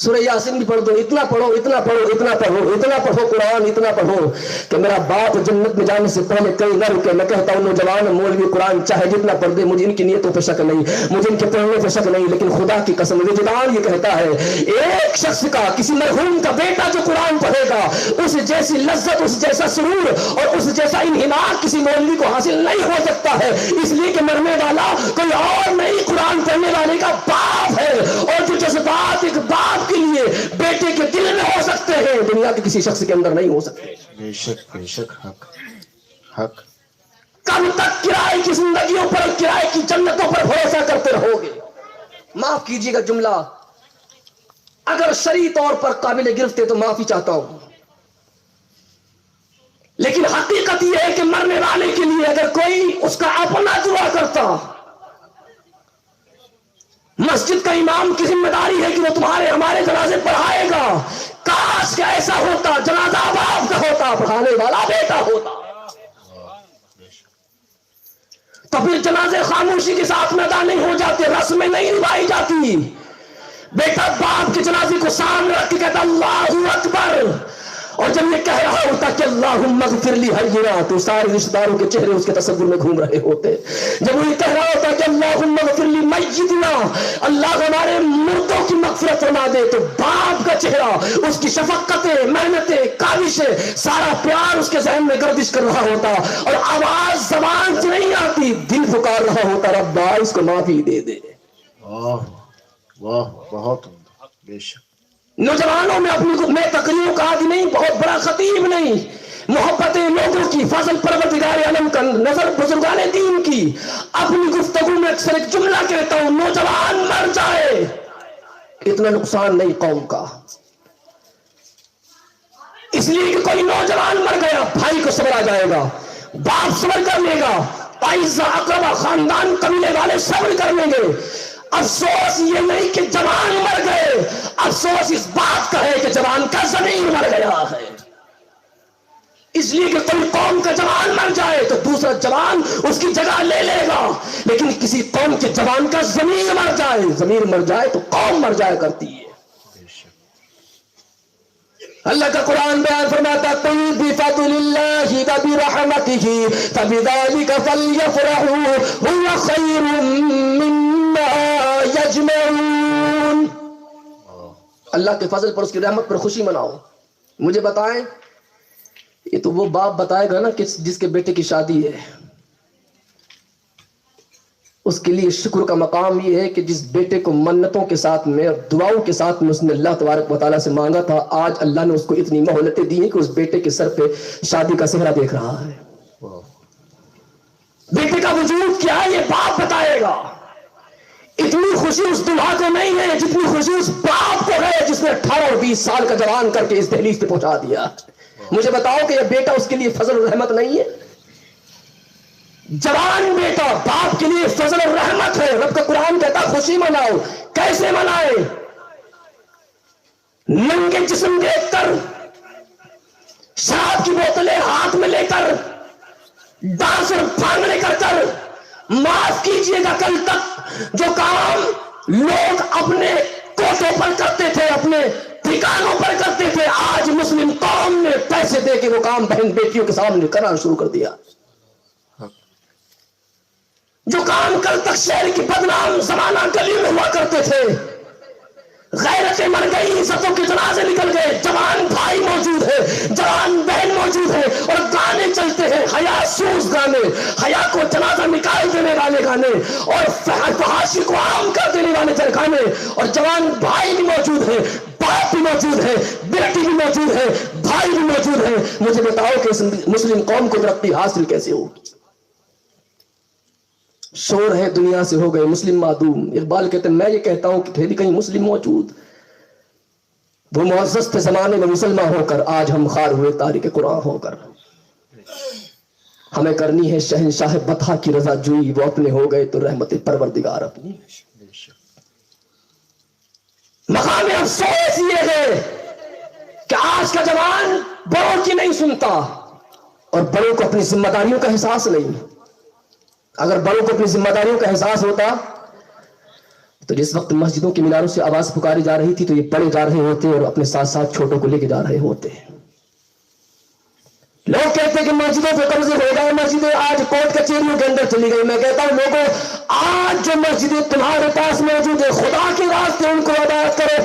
سورہ یاسین بھی پڑھ دو، اتنا پڑھو اتنا پڑھو اتنا پڑھو اتنا پڑھو قرآن اتنا پڑھو کہ میرا باپ جنت میں جانے سے پہلے کئی نہ رکے۔ میں کہتا ہوں نوجوان مولوی قرآن چاہے جتنا پڑھ دے، مجھے ان کی نیتوں پہ شک نہیں، مجھے ان کے پڑھنے پہ شک نہیں، لیکن خدا کی قسم وجدان یہ کہتا ہے ایک شخص کا، کسی مرحوم کا بیٹا جو قرآن پڑھے گا، اس جیسی لذت، اس جیسا سرور اور اس جیسا انہماک کسی مولوی کو حاصل نہیں ہو سکتا ہے، اس لیے کہ مرنے والا کوئی اور نہیں، قرآن پڑھنے والے کا باپ ہے، اور جو جذبات ایک باپ کے لیے بیٹے کے دل میں ہو سکتے ہیں دنیا کے کسی شخص کے اندر نہیں ہو سکتے۔ بے شک حق حق۔ کب تک کرائے کی زندگیوں پر، کرائے کی جنتوں پر بھروسہ کرتے رہو گے؟ معاف کیجیے گا جملہ اگر شرعی طور پر قابل گرفت ہے تو معافی چاہتا ہوں، لیکن حقیقت یہ ہے کہ مرنے والے کے لیے اگر کوئی اس کا اپنا دعا کرتا، مسجد کا امام کی ذمہ داری ہے کہ وہ تمہارے ہمارے جنازے پڑھائے گا، کاش کہ ایسا ہوتا، جنازہ باپ کا ہوتا، پڑھانے والا بیٹا ہوتا، تو پھر جنازے خاموشی کے ساتھ میں ادا نہیں ہو جاتے، رسمیں نہیں نبھائی جاتی۔ بیٹا باپ کے جنازے کو سامنے رکھ کے کہتا اللہ اکبر، اور جب یہ کہہ رہا ہوتا کہ اللہم اغفر لی حینا، تو سارے رشتہ داروں کے چہرے اس کے تصور میں گھوم رہے ہوتے۔ جب وہ یہ کہہ رہا ہوتا کہ اللہم اغفر لی میتنا، اللہ ہمارے مردوں کی مغفرت فرما دے، تو باپ کا چہرہ، اس کی شفقتیں، محنتیں، کاوشیں، سارا پیار اس کے ذہن میں گردش کر رہا ہوتا، اور آواز زبان سے نہیں آتی، دل پکار رہا ہوتا ربا اس کو معافی دے دے۔ واہ واہ، بہت عمدہ، بے شک۔ نوجوانوں میں اپنی میں تقریروں کا عادی نہیں، بہت بڑا خطیب نہیں، محبتیں لوگوں کی، فضل پروردگار عالم کا، نظر بزرگان دین کی، اپنی گفتگو میں اکثر ایک جملہ کہتا ہوں نوجوان مر جائے اتنا نقصان نہیں قوم کا، اس لیے کہ کوئی نوجوان مر گیا بھائی کو صبر آ جائے گا، باپ صبر کر لے گا، عائزہ اقربا خاندان قبیلے والے صبر کر لیں گے۔ افسوس یہ نہیں کہ جوان مر گئے، افسوس اس بات کا ہے کہ جوان کا ضمیر مر گیا ہے، اس لیے کہ کوئی قوم کا جوان مر جائے تو دوسرا جوان اس کی جگہ لے لے گا، لیکن کسی قوم کے جوان کا ضمیر مر جائے، ضمیر مر جائے تو قوم مر جایا کرتی ہے۔ اللہ کا قرآن بیان فرماتا قل بفضل اللہ وبرحمتہ فبذلک فلیفرحوا هو خیر مما یجمعون۔ اللہ کے فضل پر، اس کی رحمت پر خوشی مناؤ۔ مجھے بتائیں، یہ تو وہ باپ بتائے گا نا کہ جس کے بیٹے کی شادی ہے، اس کے لیے شکر کا مقام یہ ہے کہ جس بیٹے کو منتوں کے ساتھ میں اور دعاؤں کے ساتھ میں اس نے اللہ تبارک و تعالیٰ سے مانگا تھا، آج اللہ نے اس کو اتنی مہلتیں دی ہیں کہ اس بیٹے کے سر پہ شادی کا صحرا دیکھ رہا ہے۔ بیٹے کا وجود کیا ہے یہ باپ بتائے گا۔ اتنی خوشی اس دلہا کو نہیں ہے جتنی خوشی اس باپ کو ہے جس نے 18 اور 20 سال کا جوان کر کے اس دہلیز پہ پہنچا دیا۔ مجھے بتاؤ کہ یہ بیٹا اس کے لیے فضل اور رحمت نہیں ہے؟ جوان بیٹا باپ کے لیے فضل اور رحمت ہے۔ رب کا قرآن کہتا خوشی مناؤ، کیسے منائے؟ ننگے جسم دیکھ کر، شراب کی بوتلیں ہاتھ میں لے کر، ڈانس اور بھانگڑے کر کر، معاف کیجئے گا کل تک جو کام لوگ اپنے کوٹوں پر کرتے تھے، اپنے ٹھکانوں پر کرتے تھے، آج مسلم قوم نے پیسے دے کے وہ کام بہن بیٹیوں کے سامنے کرنا شروع کر دیا۔ جو کام کل تک شہر کی بدنام زمانہ گلی میں ہوا کرتے تھے، غیرتیں مر گئی، عزتوں کے جنازے نکل گئے، جوان بھائی موجود ہے، جوان بہن موجود ہے، اور گانے چلتے ہیں حیا سوز گانے، حیا کو جنازہ نکال دینے والے گانے، اور فحاشی کو عام کر دینے والے گانے، اور جوان بھائی بھی موجود ہے، باپ بھی موجود ہے، بیٹی بھی موجود ہے، بھائی بھی موجود ہے۔ مجھے بتاؤ کہ مسلم قوم کو ترقی حاصل کیسے ہوگی؟ شور ہے دنیا سے ہو گئے مسلم معدوم۔ اقبال کہتے ہیں میں یہ کہتا ہوں کہ تھے کہیں مسلم موجود، وہ معزز تھے زمانے میں مسلمان ہو کر، آج ہم خار ہوئے تارک قرآن ہو کر۔ ہمیں کرنی ہے شہنشاہ بطحا کی رضا جوئی، وہ اپنے ہو گئے تو رحمت پروردگار اپنی۔ مقام افسوس یہ ہے کہ آج کا جوان بڑوں کی نہیں سنتا، اور بڑوں کو اپنی ذمہ داریوں کا احساس نہیں۔ اگر بڑوں کو اپنی ذمہ داریوں کا احساس ہوتا تو جس وقت مسجدوں کی میناروں سے آواز پکاری جا رہی تھی تو یہ بڑے جا رہے ہوتے اور اپنے ساتھ ساتھ چھوٹوں کو لے کے جا رہے ہوتے. لوگ کہتے کہ مسجدوں پہ قبضے ہو گئے, مسجدیں آج کورٹ کچہریوں کے اندر چلی گئی. میں کہتا ہوں لوگوں, آج جو مسجدیں تمہارے پاس موجود ہے, خدا کے واسطے ان کو عبادت کرو.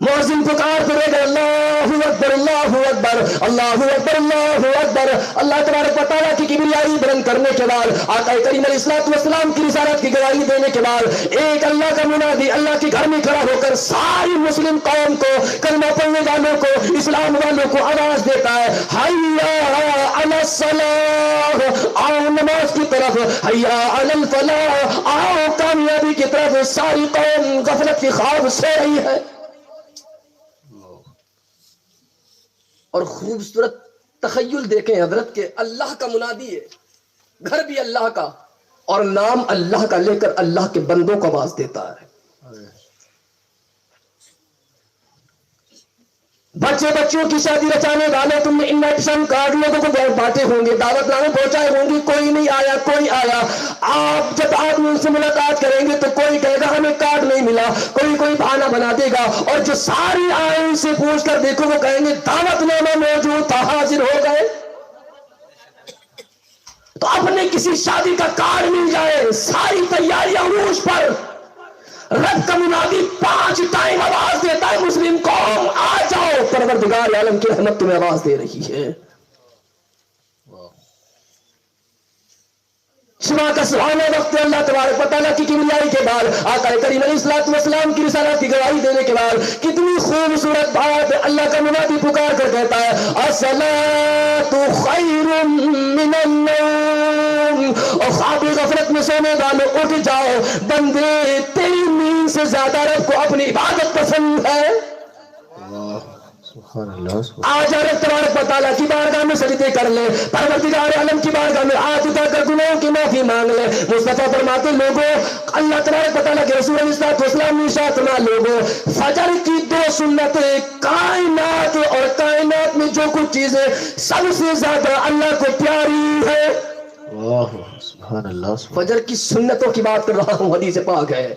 مؤذن پکار کرے گا اللہ اکبر اللہ اکبر اللہ اکبر اللہ اکبر. اللہ تبارک و تعالیٰ کی کبریائی بلند کرنے کے بعد, آقا کریم علیہ الصلوۃ والسلام کی رسالت کی گواہی دینے کے بعد, ایک اللہ کا منادی اللہ کے گھر میں کھڑا ہو کر ساری مسلم قوم کو, کلمہ پڑھنے والوں کو, اسلام والوں کو آواز دیتا ہے, حیا علی الصلاۃ, آؤ نماز کی طرف, حیا علی الفلاح, آؤ کامیابی کی طرف. ساری قوم غفلت کی خواب سو رہی ہے. اور خوبصورت تخیل دیکھیں حضرت کے, اللہ کا منادی ہے, گھر بھی اللہ کا, اور نام اللہ کا لے کر اللہ کے بندوں کو آواز دیتا ہے. بچوں کی شادی رچانے والے, تم نے انویٹیشن کارڈ لوگوں کو بانٹے ہوں گے, دعوت نامے پہنچائے ہوں گے, کوئی نہیں آیا, کوئی آیا. آپ جب آدمی ان سے ملاقات کریں گے تو کوئی کہے گا ہمیں کارڈ نہیں ملا, کوئی بہانہ بنا دے گا, اور جو ساری آئے ان سے پوچھ کر دیکھو وہ کہیں گے دعوت نامہ موجود تھا, حاضر ہو گئے. تو اپنے کسی شادی کا کارڈ مل جائے, ساری تیاریاں عروج پر, رب کا منادی 5 ٹائم آواز دیتا ہے, مسلم قوم آ جاؤ, پروردگار عالم کی رحمت تمہیں آواز دے رہی ہے. صبح کا سہانا وقت اللہ تبارک و تعالیٰ کی کبریائی کے بعد, آقا کریم علیہ الصلوۃ والسلام کی رسالت کی گواہی دینے کے بعد, کتنی خوبصورت بات, اللہ کا منادی پکار کر کہتا ہے الصلاۃ خیر من النوم, اور خواب غفلت میں سونے والوں اٹھ جاؤ, بندے تیری نیند سے زیادہ رب کو اپنی عبادت پسند ہے. آج رب تبارک و تعالیٰ کی بارگاہ میں سجدے کر لے, پروردگار عالم کی بارگاہ میں ہاتھ اٹھا کر گناہوں کی معافی مانگ لے. مصطفیٰ فرماتے لوگوں, اللہ تبارک و تعالیٰ کے رسول علیہ الصلوۃ والسلام نے ارشاد فرمایا لوگوں, فجر کی 2 سنتیں, کائنات اور کائنات میں جو کچھ چیزیں سب سے زیادہ اللہ کو پیاری ہے. سبحان اللہ. فجر کی سنتوں کی بات کر رہا ہوں, حدیث پاک ہے.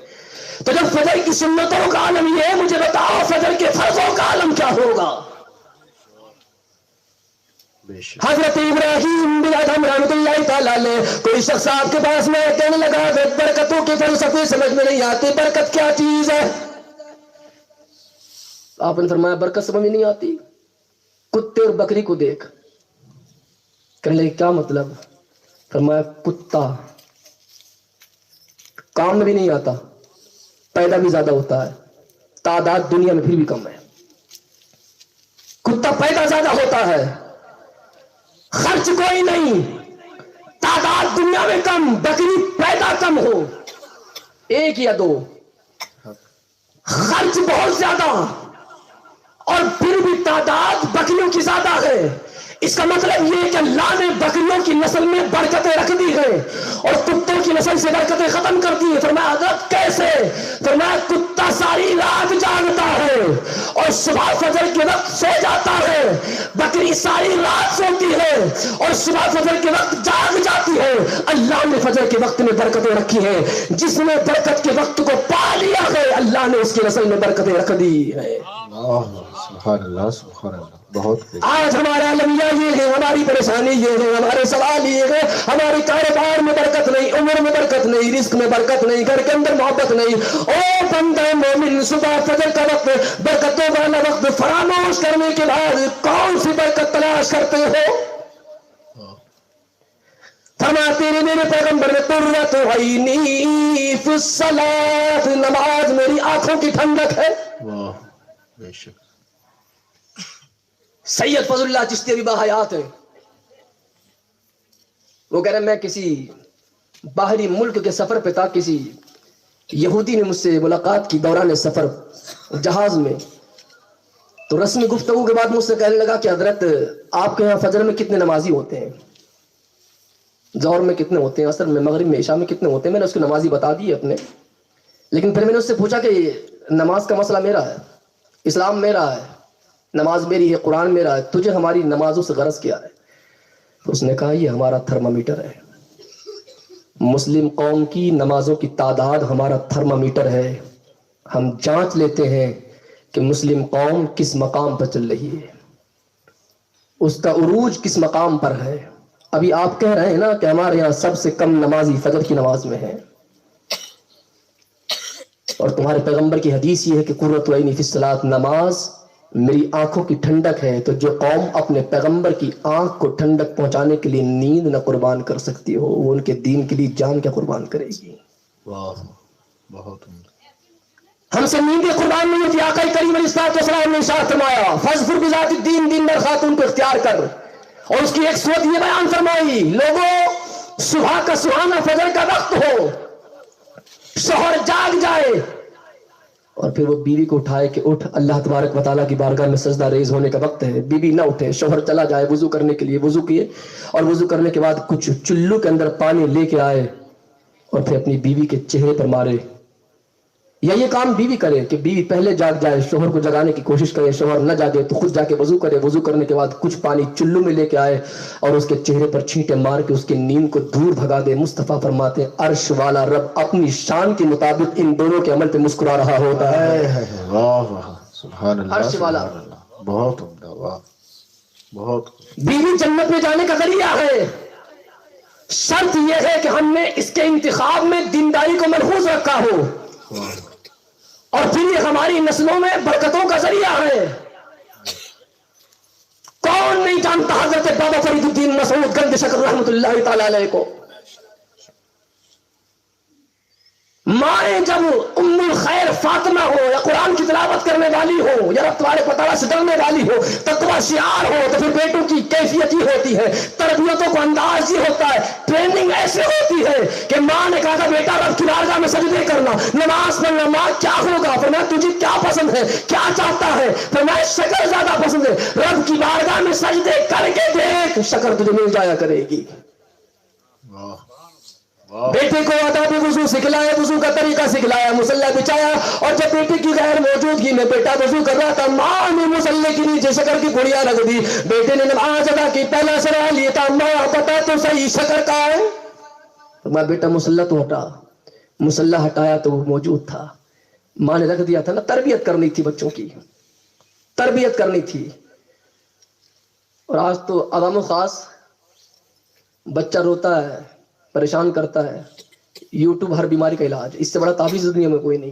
تو جب فجر کی سنتوں کا عالم یہ ہے, مجھے بتاؤ فجر کے فرضوں کا عالم کیا ہوگا. حضرت ابراہیم بن ادھم رحمۃ اللہ تعالیٰ علیہ, کوئی شخص آپ کے پاس میں کہنے لگا برکتوں کے فلسفے سمجھ میں نہیں آتے, برکت کیا چیز ہے. آپ نے فرمایا برکت سمجھ میں نہیں آتی, کتے اور بکری کو دیکھ. کہنے لگے کیا مطلب. فرمایا کتا کام میں بھی نہیں آتا, پیدا بھی زیادہ ہوتا ہے, تعداد دنیا میں پھر بھی کم ہے. کتا پیدا زیادہ ہوتا ہے, خرچ کوئی نہیں, تعداد دنیا میں کم, بکری پیدا کم ہو, 1 یا 2, خرچ بہت زیادہ, اور پھر بھی تعداد بکریوں کی زیادہ ہے. اس کا مطلب یہ کہ اللہ نے بکریوں کی نسل میں برکتیں رکھ دی ہیں اور کتوں کی نسل سے برکتیں ختم کر دی ہیں. فرمایا حضرت کیسے. فرمایا کتا ساری رات جاگتا ہے اور صبح فجر کے وقت سو جاتا ہے, بکری ساری رات سوتی ہے اور صبح فجر کے وقت جاگ جاتی ہے. اللہ نے فجر کے وقت میں برکتیں رکھی ہیں, جس نے برکت کے وقت کو پا لیا ہے اللہ نے اس کی نسل میں برکتیں رکھ دی ہے. سبحان اللہ سبحان اللہ. بہت آج ہمارا لمحہ یہ ہے, ہماری پریشانی یہ ہے, ہمارے سوال یہ ہے, ہمارے کاروبار میں برکت نہیں, عمر میں برکت نہیں, رزق میں برکت نہیں, گھر کے اندر محبت نہیں. او بندہ مومن, صبح فجر کا وقت, برکتوں والا وقت فراموش کرنے کے بعد کون سی برکت تلاش کرتے ہو. فرماتے ہیں میرے پیغمبر نے قرۃ عینی فی الصلاۃ, نماز میری آنکھوں کی ٹھنڈک ہے. واہ بے شک. سید فضل اللہ چشتی ابھی باحیات ہے, وہ کہہ رہے میں کسی باہری ملک کے سفر پہ تھا, کسی یہودی نے مجھ سے ملاقات کی دوران سفر جہاز میں, تو رسمی گفتگو کے بعد مجھ سے کہنے لگا کہ حضرت آپ کے یہاں فجر میں کتنے نمازی ہوتے ہیں, ظہر میں کتنے ہوتے ہیں, عصر میں, مغرب میں, عشاء میں کتنے ہوتے ہیں. میں نے اس کو نمازی بتا دی اپنے, لیکن پھر میں نے اس سے پوچھا کہ نماز کا مسئلہ میرا ہے, اسلام میرا ہے, نماز میری ہے, قرآن میرا ہے, تجھے ہماری نمازوں سے غرض کیا ہے. تو اس نے کہا یہ ہمارا تھرمامیٹر ہے, مسلم قوم کی نمازوں کی تعداد ہمارا تھرمامیٹر ہے. ہم جانچ لیتے ہیں کہ مسلم قوم کس مقام پر چل رہی ہے, اس کا عروج کس مقام پر ہے. ابھی آپ کہہ رہے ہیں نا کہ ہمارے یہاں سب سے کم نمازی فجر کی نماز میں ہے, اور تمہارے پیغمبر کی حدیث یہ ہے کہ قرۃ عینی فی الصلاۃ, نماز میری آنکھوں کی ٹھنڈک ہے. تو جو قوم اپنے پیغمبر کی آنکھ کو ٹھنڈک پہنچانے کے لیے نیند نہ قربان کر سکتی ہو, وہ ان کے دین کے لیے جان کیا قربان کرے گی. واہ, بہت ہم سے نیندیں قربان نہیں ہوتی. آقا کریم علیہ الصلوۃ والسلام نے ارشاد فرمایا فاظفر بذات الدین, دین دار خاتون کو اختیار کر. اور اس کی ایک صورت یہ بیان فرمائی, لوگوں صبح کا سہانا فجر کا وقت ہو, شوہر جاگ جائے, اور پھر وہ بیوی کو اٹھائے کہ اٹھ, اللہ تبارک و تعالیٰ کی بارگاہ میں سجدہ ریز ہونے کا وقت ہے. بیوی نہ اٹھے, شوہر چلا جائے وضو کرنے کے لیے, وضو کیے اور وضو کرنے کے بعد کچھ چلو کے اندر پانی لے کے آئے اور پھر اپنی بیوی کے چہرے پر مارے. یا یہ کام بیوی کرے کہ بیوی پہلے جاگ جائے, شوہر کو جگانے کی کوشش کرے, شوہر نہ جاگے تو خود جا کے وضو کرے, وضو کرنے کے بعد کچھ پانی چلو میں لے کے آئے اور اس کے چہرے پر چھینٹے مار کے اس کی نیند کو دور بھگا دے. مصطفیٰ فرماتے ہیں عرش والا رب اپنی شان کے مطابق ان دونوں کے عمل پہ مسکرا رہا ہوتا ہے. واہ واہ, سبحان اللہ, عرش والا. سبحان اللہ, بہت عمدہ, واہ, بہت. بیوی جنت میں جانے کا ذریعہ ہے. شرط یہ ہے کہ ہم نے اس کے انتخاب میں دینداری کو ملحوظ رکھا ہو, اور پھر یہ ہماری نسلوں میں برکتوں کا ذریعہ ہے. کون نہیں جانتا حضرت بابا فرید الدین مسعود گنج شکر رحمۃ اللہ تعالی علیہ کو. مائیں جب ام الخیر فاطمہ ہو, یا قرآن کی تلاوت کرنے والی ہو, یا رب تبارک و تعالیٰ سے ڈرنے والی ہو, تقویٰ شعار ہو, تو پھر بیٹوں کی کیفیت ہی ہوتی ہے, تربیتوں کو انداز ہی ہوتا ہے, ٹریننگ ایسے ہوتی ہے کہ ماں نے کہا تھا بیٹا رب کی بارگاہ میں سجدے کرنا, نماز پڑھنا. ماں کیا ہوگا؟ پھر میں تجھے کیا پسند ہے, کیا چاہتا ہے؟ پھر میں شکر زیادہ پسند ہے. رب کی بارگاہ میں سجدے کر کے دیکھ, شکر تجھے مل جایا کرے گی. بیٹے کو آداب وضو سکھلایا, وضو کا طریقہ سکھلایا, مصلی بچھایا, اور جب بیٹے کی غیر موجودگی میں بیٹا وضو کر رہا تھا, ماں نے مصلی کے نیچے شکر کی گڑیا رکھ دی. بیٹے نے نماز ادا کی, پہلا سوال یہ تھا ماں بتا تو صحیح شکر کا ہے. میں بیٹا مصلی تو ہٹا, مصلی ہٹایا تو وہ موجود تھا. ماں نے رکھ دیا تھا نا, تربیت کرنی تھی, بچوں کی تربیت کرنی تھی. اور آج تو عوام و خاص بچہ روتا ہے, پریشان کرتا ہے, یوٹیوب ہر بیماری کا علاج. اس سے بڑا تعویذ دنیا میں کوئی نہیں.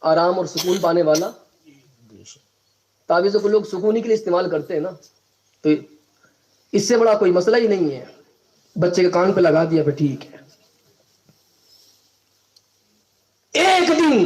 آرام اور سکون پانے والا تعویذوں کو لوگ سکون کے لیے استعمال کرتے ہیں نا, تو اس سے بڑا کوئی مسئلہ ہی نہیں ہے. بچے کے کان پہ لگا دیا پھر ٹھیک ہے. ایک دن,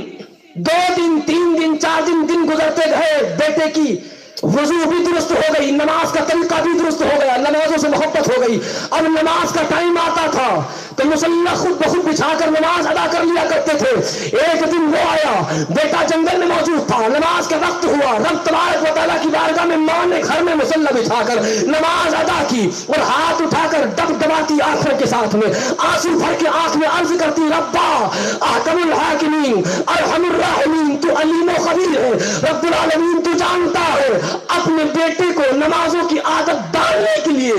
2 دن, 3 دن, 4 دن گزرتے گئے, بیٹے کی وضو بھی درست ہو گئی, نماز کا طریقہ بھی درست ہو گیا, نمازوں سے محبت ہو گئی. اب نماز کا ٹائم آتا تھا تو مصلی خود بخود بچھا کر نماز ادا کر لیا کرتے تھے. ایک دن وہ آیا, بیٹا جنگل میں موجود تھا, نماز کا وقت ہوا, رب تبارک و تعالیٰ کی بارگاہ میں ماں نے گھر میں مصلی بچھا کر نماز ادا کی, اور ہاتھ اٹھا کر دب دباتی آنکھوں کے ساتھ میں, آنسو بھر کے آنکھ میں عرض کرتی ربا احکم الحاکمین ارحم الراحمین, تو علیم و خبیر ہے, رب العالمین تو جانتا ہے. اپنے بیٹے کو نمازوں کی عادت ڈالنے کے لیے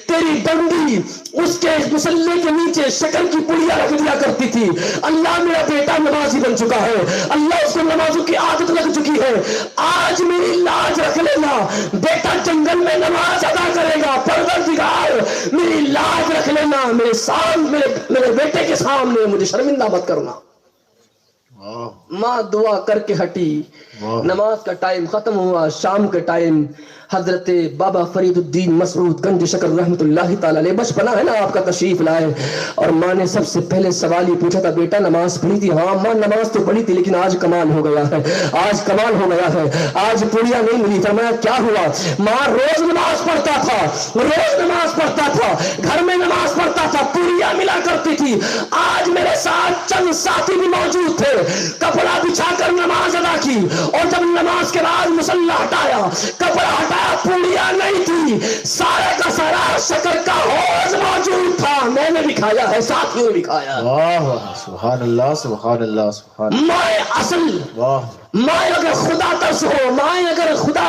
تیری بندی اس کے مصلی کے نیچے شکر کی پڑیا رکھ دیا کرتی تھی. اللہ میرا بیٹا نمازی بن چکا ہے, اللہ اس کو نمازوں کی عادت لگ چکی ہے. آج میری لاج رکھ لینا, بیٹا جنگل میں نماز ادا کرے گا, پروردگار میری لاج رکھ لینا, میرے بیٹے کے سامنے مجھے شرمندہ مت کرنا. ماں دعا کر کے ہٹی. نماز کا ٹائم ختم ہوا, شام کے ٹائم حضرت بابا فرید الدین مسعود گنج شکر رحمۃ اللہ تعالی علیہ, بچپنا ہے نا آپ کا, تشریف لائے, اور ماں نے سب سے پہلے سوال یہ پوچھا تھا بیٹا نماز پڑھی تھی؟ ہاں ماں نماز تو پڑھی تھی, لیکن آج کمال ہو گیا ہے, آج کمال ہو گیا ہے, آج پوڑیاں نہیں ملی. فرمایا کیا ہوا؟ ماں روز نماز پڑھتا تھا, روز نماز پڑھتا تھا, گھر میں نماز پڑھتا تھا, پوڑیاں ملا کرتی تھی. آج میرے ساتھ چند ساتھی بھی موجود تھے, کپڑا بچھا کر نماز ادا کی, اور جب نماز کے بعد مصلی ہٹایا, کپڑا ہٹایا, پوڑیاں نہیں تھی, سارے کا سارا شکر کا حوض موجود تھا. میں نے بھی کھایا ہے, ساتھیوں نے بھی کھایا. واہ, سبحان اللہ, سبحان اللہ, سبحان اللہ. مائیں اصل, مائیں اگر خدا ترس ہو, مائیں اگر خدا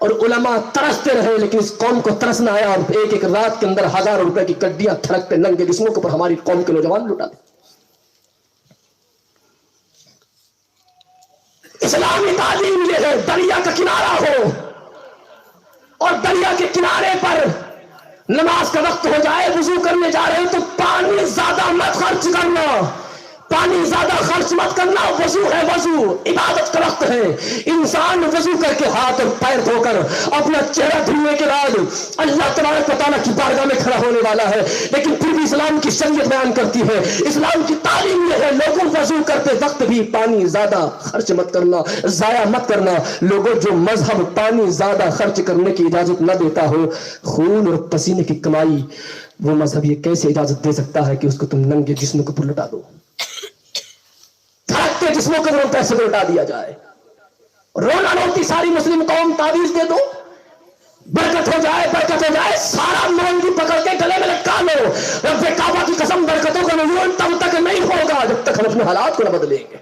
اور علماء ترستے رہے، لیکن اس قوم کو ترس نہ آیا اور ایک ایک رات کے اندر ہزاروں روپے کی کڈیاں تھڑکتے ننگے جسموں کے اوپر ہماری قوم کے نوجوان لٹا دے۔ اسلامی تعلیم یہ ہے دریا کا کنارہ ہو اور دریا کے کنارے پر نماز کا وقت ہو جائے، وضو کرنے جا رہے ہو تو پانی زیادہ مت خرچ کرنا، پانی زیادہ خرچ مت کرنا، وضو ہے، وضو عبادت کا وقت ہے۔ انسان وضو کر کے ہاتھ اور پیر دھو کر اپنا چہرہ دھونے کے بعد اللہ تبارک و تعالیٰ کی بارگاہ میں کھڑا ہونے والا ہے، لیکن پھر بھی اسلام کی شریعت بیان کرتی ہے، اسلام کی تعلیم یہ ہے لوگوں وضو کرتے وقت بھی پانی زیادہ خرچ مت کرنا، ضائع مت کرنا۔ لوگوں جو مذہب پانی زیادہ خرچ کرنے کی اجازت نہ دیتا ہو، خون اور پسینے کی کمائی، وہ مذہب یہ کیسے اجازت دے سکتا ہے کہ اس کو تم ننگے جسموں کے اوپر لٹا دو، جسموں کے پیسے کو لٹا دیا جائے؟ رونا روتی ساری مسلم قوم تعویذ دے دو، برکت ہو جائے، برکت ہو جائے، سارا مولوی پکڑ کے گلے میں لٹکا لو، رب کعبہ کی قسم برکتوں کا نزول تب تک نہیں ہوگا جب تک ہم اپنے حالات کو نہ بدلیں گے۔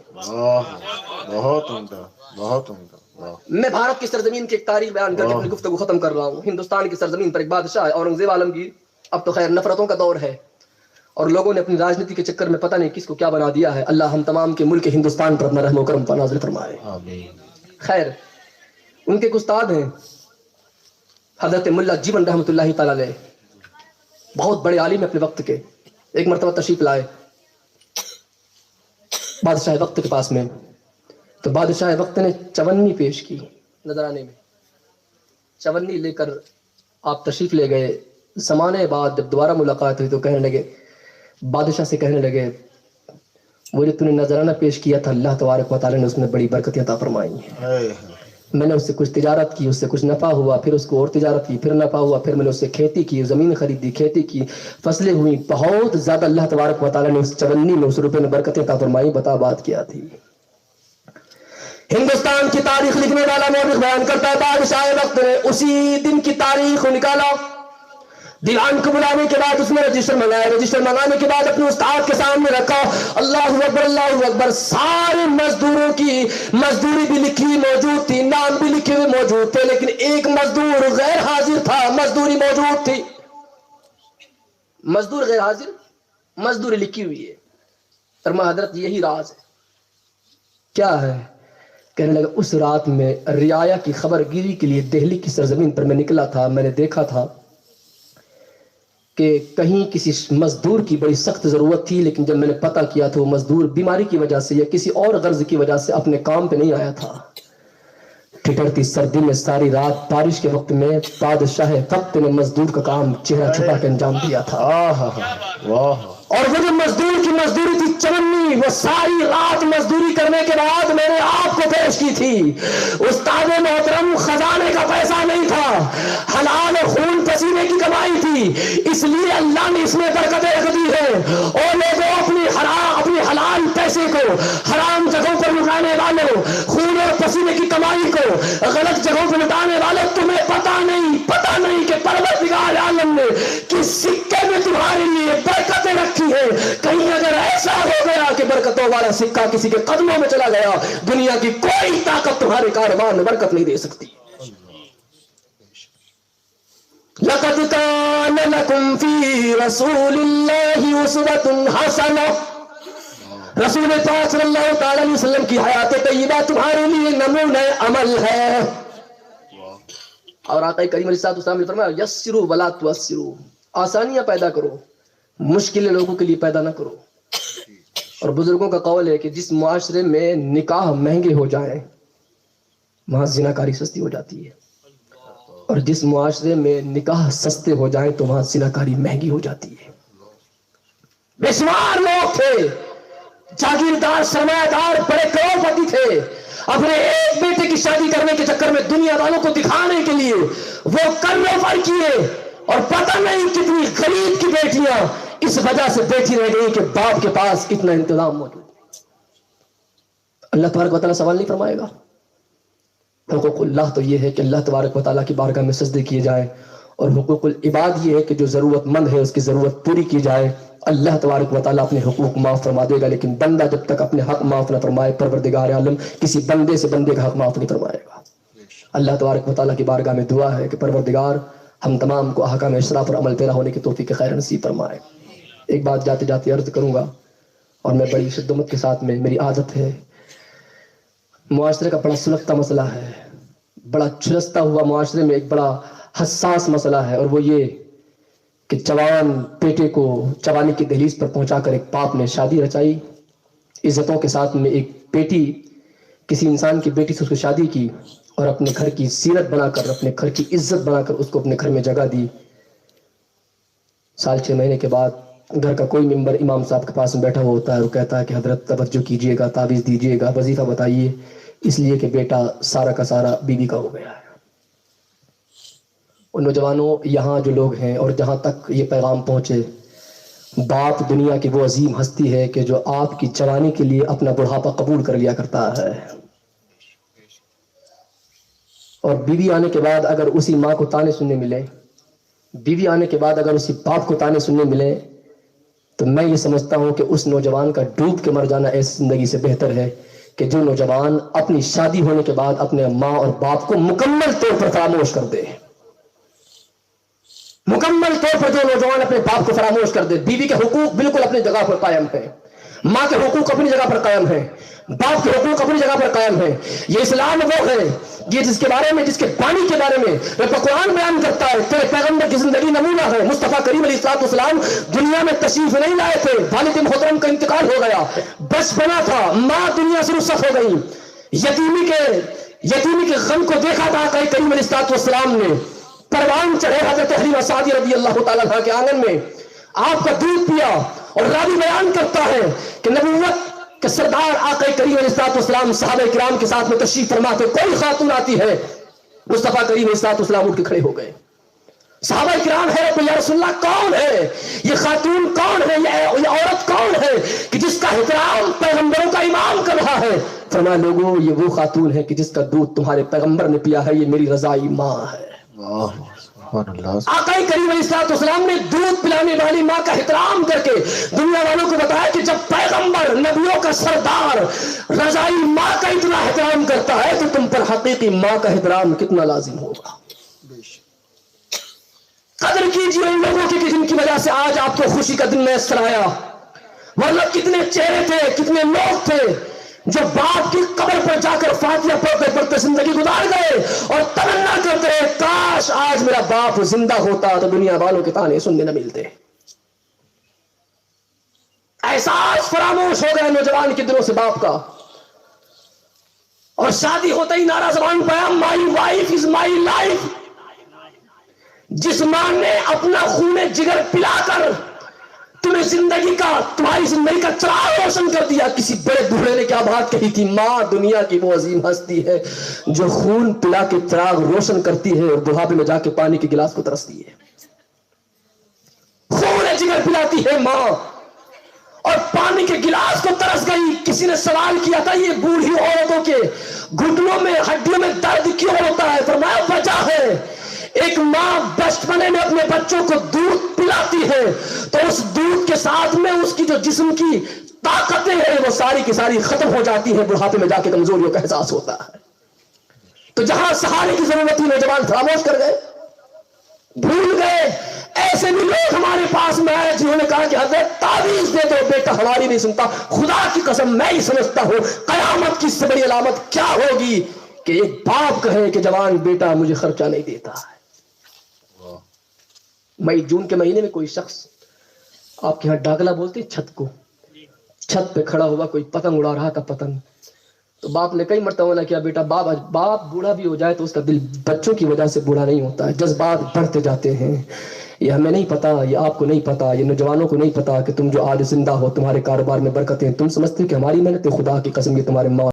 بہت عمدہ، بہت عمدہ۔ میں بھارت کی سرزمین کی ایک تاریخ بیان کر کے اپنی گفتگو ختم کر رہا ہوں۔ ہندوستان کی سرزمین پر ایک بادشاہ ہے اورنگزیب عالمگیر، اب تو خیر نفرتوں کا دور ہے اور لوگوں نے اپنی راجنیتی کے چکر میں پتہ نہیں کس کو کیا بنا دیا ہے۔ اللہ ہم تمام کے ملک ہندوستان پر اپنا رحم و کرم نازل فرمائے۔ خیر، ان کے ایک استاد ہیں حضرت ملا جیون رحمۃ اللہ تعالی علیہ، بہت بڑے عالم اپنے وقت کے۔ ایک مرتبہ تشریف لائے بادشاہ وقت کے پاس میں، تو بادشاہ وقت نے چونی پیش کی نذرانے میں، چونی لے کر آپ تشریف لے گئے۔ زمانے بعد جب دوبارہ ملاقات ہوئی تو کہنے لگے، بادشاہ سے کہنے لگے، وہ جو تُو نے نذرانہ پیش کیا تھا اللہ تبارک و تعالیٰ نے اس میں بڑی برکتیں عطا فرمائی ہیں۔ میں نے اس سے کچھ تجارت کی، اس سے کچھ نفع ہوا، پھر اس کو اور تجارت کی، پھر نفع ہوا، پھر میں نے اس سے کھیتی کی، زمین خریدی، کھیتی کی، فصلیں ہوئی، بہت زیادہ اللہ تبارک و تعالیٰ نے اس چونی میں اس روپے میں برکتیں عطا فرمائی۔ بتا بات کیا تھی؟ ہندوستان کی تاریخ لکھنے والا مورخ بیان کرتا ہے بادشاہ وقت نے اسی دن کی تاریخ کو نکالا، دیوان کو بلانے کے بعد اس میں رجسٹر منگایا، رجسٹر منگانے کے بعد اپنے استاد کے سامنے رکھا، اللہ اکبر اللہ اکبر، سارے مزدوروں کی مزدوری بھی لکھی ہوئی موجود تھی، نام بھی لکھے ہوئے موجود تھے، لیکن ایک مزدور غیر حاضر تھا، مزدوری موجود تھی، مزدور غیر حاضر، مزدوری لکھی ہوئی ہے۔ فرمایا حضرت یہی راز ہے۔ کیا ہے؟ کہنے لگا اس رات میں رعایا کی خبر گیری کے لیے دہلی کی سرزمین پر میں نکلا تھا، میں نے دیکھا تھا کہ کہیں کسی مزدور کی بڑی سخت ضرورت تھی، لیکن جب میں نے پتہ کیا تو وہ مزدور بیماری کی وجہ سے یا کسی اور غرض کی وجہ سے اپنے کام پہ نہیں آیا تھا۔ ٹھٹرتی سردی میں ساری رات بارش کے وقت میں بادشاہ وقت نے مزدور کا کام چہرہ چھپا کے انجام دیا تھا۔ اور وہ جو مزدور کی مزدوری تھی چونی، وہ ساری رات مزدوری کرنے کے بعد میں نے آپ کو پیش کی تھی۔ استاد محترم، خزانے کا پیسہ نہیں تھا، حلال خون پسینے کی کمائی تھی، اس لیے اللہ نے اس میں برکتیں رکھ دی ہے۔ اور لوگوں اپنی حلال پیسے کو حرام جگہوں پر لٹانے والوں، خون اور پسینے کی کمائی کو غلط جگہوں پر لٹانے والوں، تمہیں پتہ نہیں کہ پروردگار عالم نے کس سکے میں تمہارے لیے برکتیں رکھی ہے۔ کہیں اگر ایسا ہو گیا کہ برکتوں والا سکہ کسی کے قدموں میں چلا گیا، دنیا کی کوئی طاقت تمہارے کاروبار میں برکت نہیں دے سکتی۔ لَقَدْ كَانَ لَكُمْ فِي رَسُولِ اللَّهِ أُسْوَةٌ حَسَنَةٌ، رسول پاک صلی اللہ تعالی علیہ وسلم کی حیات طیبہ تمہارے لیے نمونہ عمل ہے۔ اور آقا کریم علیہ السلام نے فرمایا یسروا ولا تعسروا، آسانیاں پیدا کرو، مشکلیں لوگوں کے لیے پیدا نہ کرو۔ اور بزرگوں کا قول ہے کہ جس معاشرے میں نکاح مہنگے ہو جائیں وہاں زناکاری سستی ہو جاتی ہے، اور جس معاشرے میں نکاح سستے ہو جائیں تو وہاں زناکاری مہنگی ہو جاتی ہے۔ بے شمار لوگ تھے، جاگیردار، سرمایہ دار، بڑے کروڑ پتی تھے، اپنے ایک بیٹے کی شادی کرنے کے چکر میں دنیا والوں کو دکھانے کے لیے وہ کروڑ کیے، اور پتہ نہیں کتنی غریب کی بیٹیاں اس وجہ سے بیٹھی رہ گئی کہ باپ کے پاس اتنا انتظام موجود۔ اللہ تبارک و تعالیٰ سوال نہیں فرمائے گا؟ حقوق اللہ تو یہ ہے کہ اللہ تبارک و تعالیٰ کی بارگاہ میں سجدے کیے جائیں، اور حقوق العباد یہ ہے کہ جو ضرورت مند ہے اس کی ضرورت پوری کی جائے۔ اللہ تبارک و تعالیٰ اپنے حقوق معاف فرما دے گا، لیکن بندہ جب تک اپنے حق معاف نہ فرمائے پروردگار عالم کسی بندے سے بندے کا حق معاف نہیں فرمائے گا۔ اللہ تبارک و تعالیٰ کی بارگاہ میں دعا ہے کہ پروردگار ہم تمام کو احکام اشراء پر عمل پیرا ہونے کی توفیق خیر نصیب فرمائے۔ ایک بات جاتے جاتے عرض کروں گا، اور میں بڑی شدت کے ساتھ میں، میری عادت ہے، معاشرے کا بڑا سلگتا مسئلہ ہے، بڑا جھلستا ہوا معاشرے میں ایک بڑا حساس مسئلہ ہے، اور وہ یہ کہ جوان بیٹے کو جوانی کی دہلیز پر پہنچا کر ایک باپ نے شادی رچائی، عزتوں کے ساتھ میں ایک بیٹی، کسی انسان کی بیٹی سے اس کو شادی کی، اور اپنے گھر کی سیرت بنا کر، اپنے گھر کی عزت بنا کر اس کو اپنے گھر میں جگہ دی۔ سال 6 مہینے کے بعد گھر کا کوئی ممبر امام صاحب کے پاس میں بیٹھا ہوا ہوتا ہے، وہ کہتا ہے کہ حضرت توجہ کیجئے گا، تعویذ دیجئے گا، وظیفہ بتائیے، اس لیے کہ بیٹا سارا کا سارا بیوی کا ہو گیا ہے۔ ان نوجوانوں، یہاں جو لوگ ہیں اور جہاں تک یہ پیغام پہنچے، باپ دنیا کی وہ عظیم ہستی ہے کہ جو آپ کی جوانی کے لیے اپنا بڑھاپا قبول کر لیا کرتا ہے، اور بیوی آنے کے بعد اگر اسی ماں کو تانے سننے ملے، بیوی آنے کے بعد اگر اسی باپ کو تانے سننے ملے، تو میں یہ سمجھتا ہوں کہ اس نوجوان کا ڈوب کے مر جانا ایسی زندگی سے بہتر ہے کہ جو نوجوان اپنی شادی ہونے کے بعد اپنے ماں اور باپ کو مکمل طور پر فراموش کر دے، مکمل طور پر جو نوجوان اپنے باپ کو فراموش کر دے۔ بیوی کے حقوق بالکل اپنی جگہ پر قائم ہیں، ماں کے حقوق اپنی جگہ پر قائم ہیں، باپ کے حقوق اپنی جگہ پر قائم ہیں۔ یہ اسلام وہ ہے، یہ جس کے بارے میں، جس کے بانی کے بارے میں رب قرآن بیان کرتا ہے، تیرے پیغمبر کی زندگی نمونہ ہے۔ مصطفیٰ کریم علیہ السلام دنیا میں تشریف نہیں لائے تھے، والد محترم کا انتقال ہو گیا، بچپنا تھا، ماں دنیا سے رخصت ہو گئی، یتیمی کے غم کو دیکھا تھا آقا کریم علیہ السلام نے۔ پروان چڑھے حضرت حلیمہ سعدیہ رضی اللہ تعالیٰ عنہا کے آنگن میں، آپ کا دودھ پیا، اور راوی بیان کرتا ہے کہ نبوت کہ سردار آقا کریم علیہ السلام صحابہ کرام کے ساتھ میں تشریف فرما تھے، کوئی خاتون آتی ہے، مصطفیٰ کریم علیہ السلام اٹھ کے کھڑے ہو گئے۔ صحابہ کرام حیرت میں، یا رسول اللہ کون ہے یہ خاتون، کون ہے یہ عورت، کون ہے کہ جس کا احترام پیغمبروں کا امام کر رہا ہے؟ فرمایا لوگوں، یہ وہ خاتون ہے کہ جس کا دودھ تمہارے پیغمبر نے پیا ہے، یہ میری رضائی ماں ہے۔ آقا کریم علیہ السلام نے دودھ پلانے والی ماں کا احترام کر کے دنیا والوں کو بتایا کہ جب پیغمبر، نبیوں کا سردار، رضائی ماں کا اتنا احترام کرتا ہے تو تم پر حقیقی ماں کا احترام کتنا لازم ہوگا۔ قدر کیجیے ان لوگوں کی کہ جن کی وجہ سے آج آپ کو خوشی کا دن میسر آیا، ورنہ کتنے چہرے تھے، کتنے لوگ تھے جو باپ کی قبر پر جا کر فاتحہ پڑھتے پڑھتے زندگی گزار گئے اور تمنا کرتے ہیں کاش آج میرا باپ زندہ ہوتا تو دنیا والوں کے تانے سننے نہ ملتے۔ احساس فراموش ہو گیا نوجوان کے دلوں سے باپ کا، اور شادی ہوتا ہی نعرہ زبان پایا، my wife is my life. جس ماں نے اپنا خون جگر پلا کر تمہیں تمہاری زندگی کا چراغ روشن کر دیا۔ کسی بڑے بوڑھے نے کیا بات کہی تھی، ماں دنیا کی وہ عظیم ہستی ہے جو خون پلا کے چراغ روشن کرتی ہے اور بڑھاپے میں جا کے پانی کے گلاس کو ترستی ہے۔ خون جگر پلاتی ہے ماں، اور پانی کے گلاس کو ترس گئی۔ کسی نے سوال کیا تھا یہ بوڑھی عورتوں کے گھٹنوں میں، ہڈیوں میں درد کیوں ہوتا ہے؟ فرمایا وجہ ہے، ایک ماں بچپنے میں اپنے بچوں کو دودھ پلاتی ہے تو اس دودھ کے ساتھ میں اس کی جو جسم کی طاقتیں ہیں وہ ساری کی ساری ختم ہو جاتی ہیں، بڑھاپے میں جا کے کمزوریوں کا احساس ہوتا ہے۔ تو جہاں سہارے کی ضرورت تھی نوجوان فراموش کر گئے، بھول گئے۔ ایسے بھی لوگ ہمارے پاس میں آئے جنہوں نے کہا کہ حضرت تعویذ دے دو، بیٹا ہماری نہیں سنتا۔ خدا کی قسم میں ہی سمجھتا ہوں قیامت کی اس سے بڑی علامت کیا ہوگی کہ ایک باپ کہے کہ جوان بیٹا مجھے خرچہ نہیں دیتا ہے۔ مئی جون کے مہینے میں کوئی شخص، آپ کے ہاں ڈاگلا بولتے چھت کو، چھت پہ کھڑا ہوا کوئی پتنگ اڑا رہا تھا پتنگ، تو باپ نے کئی مرتبہ نہ کیا بیٹا باپ بوڑھا بھی ہو جائے تو اس کا دل بچوں کی وجہ سے بوڑھا نہیں ہوتا ہے، جذبات بڑھتے جاتے ہیں۔ یہ ہمیں نہیں پتا، یہ آپ کو نہیں پتا، یہ نوجوانوں کو نہیں پتا کہ تم جو آج زندہ ہو، تمہارے کاروبار میں برکتیں، تم سمجھتے کہ ہماری محنت، خدا کی قسم یہ تمہارے ماں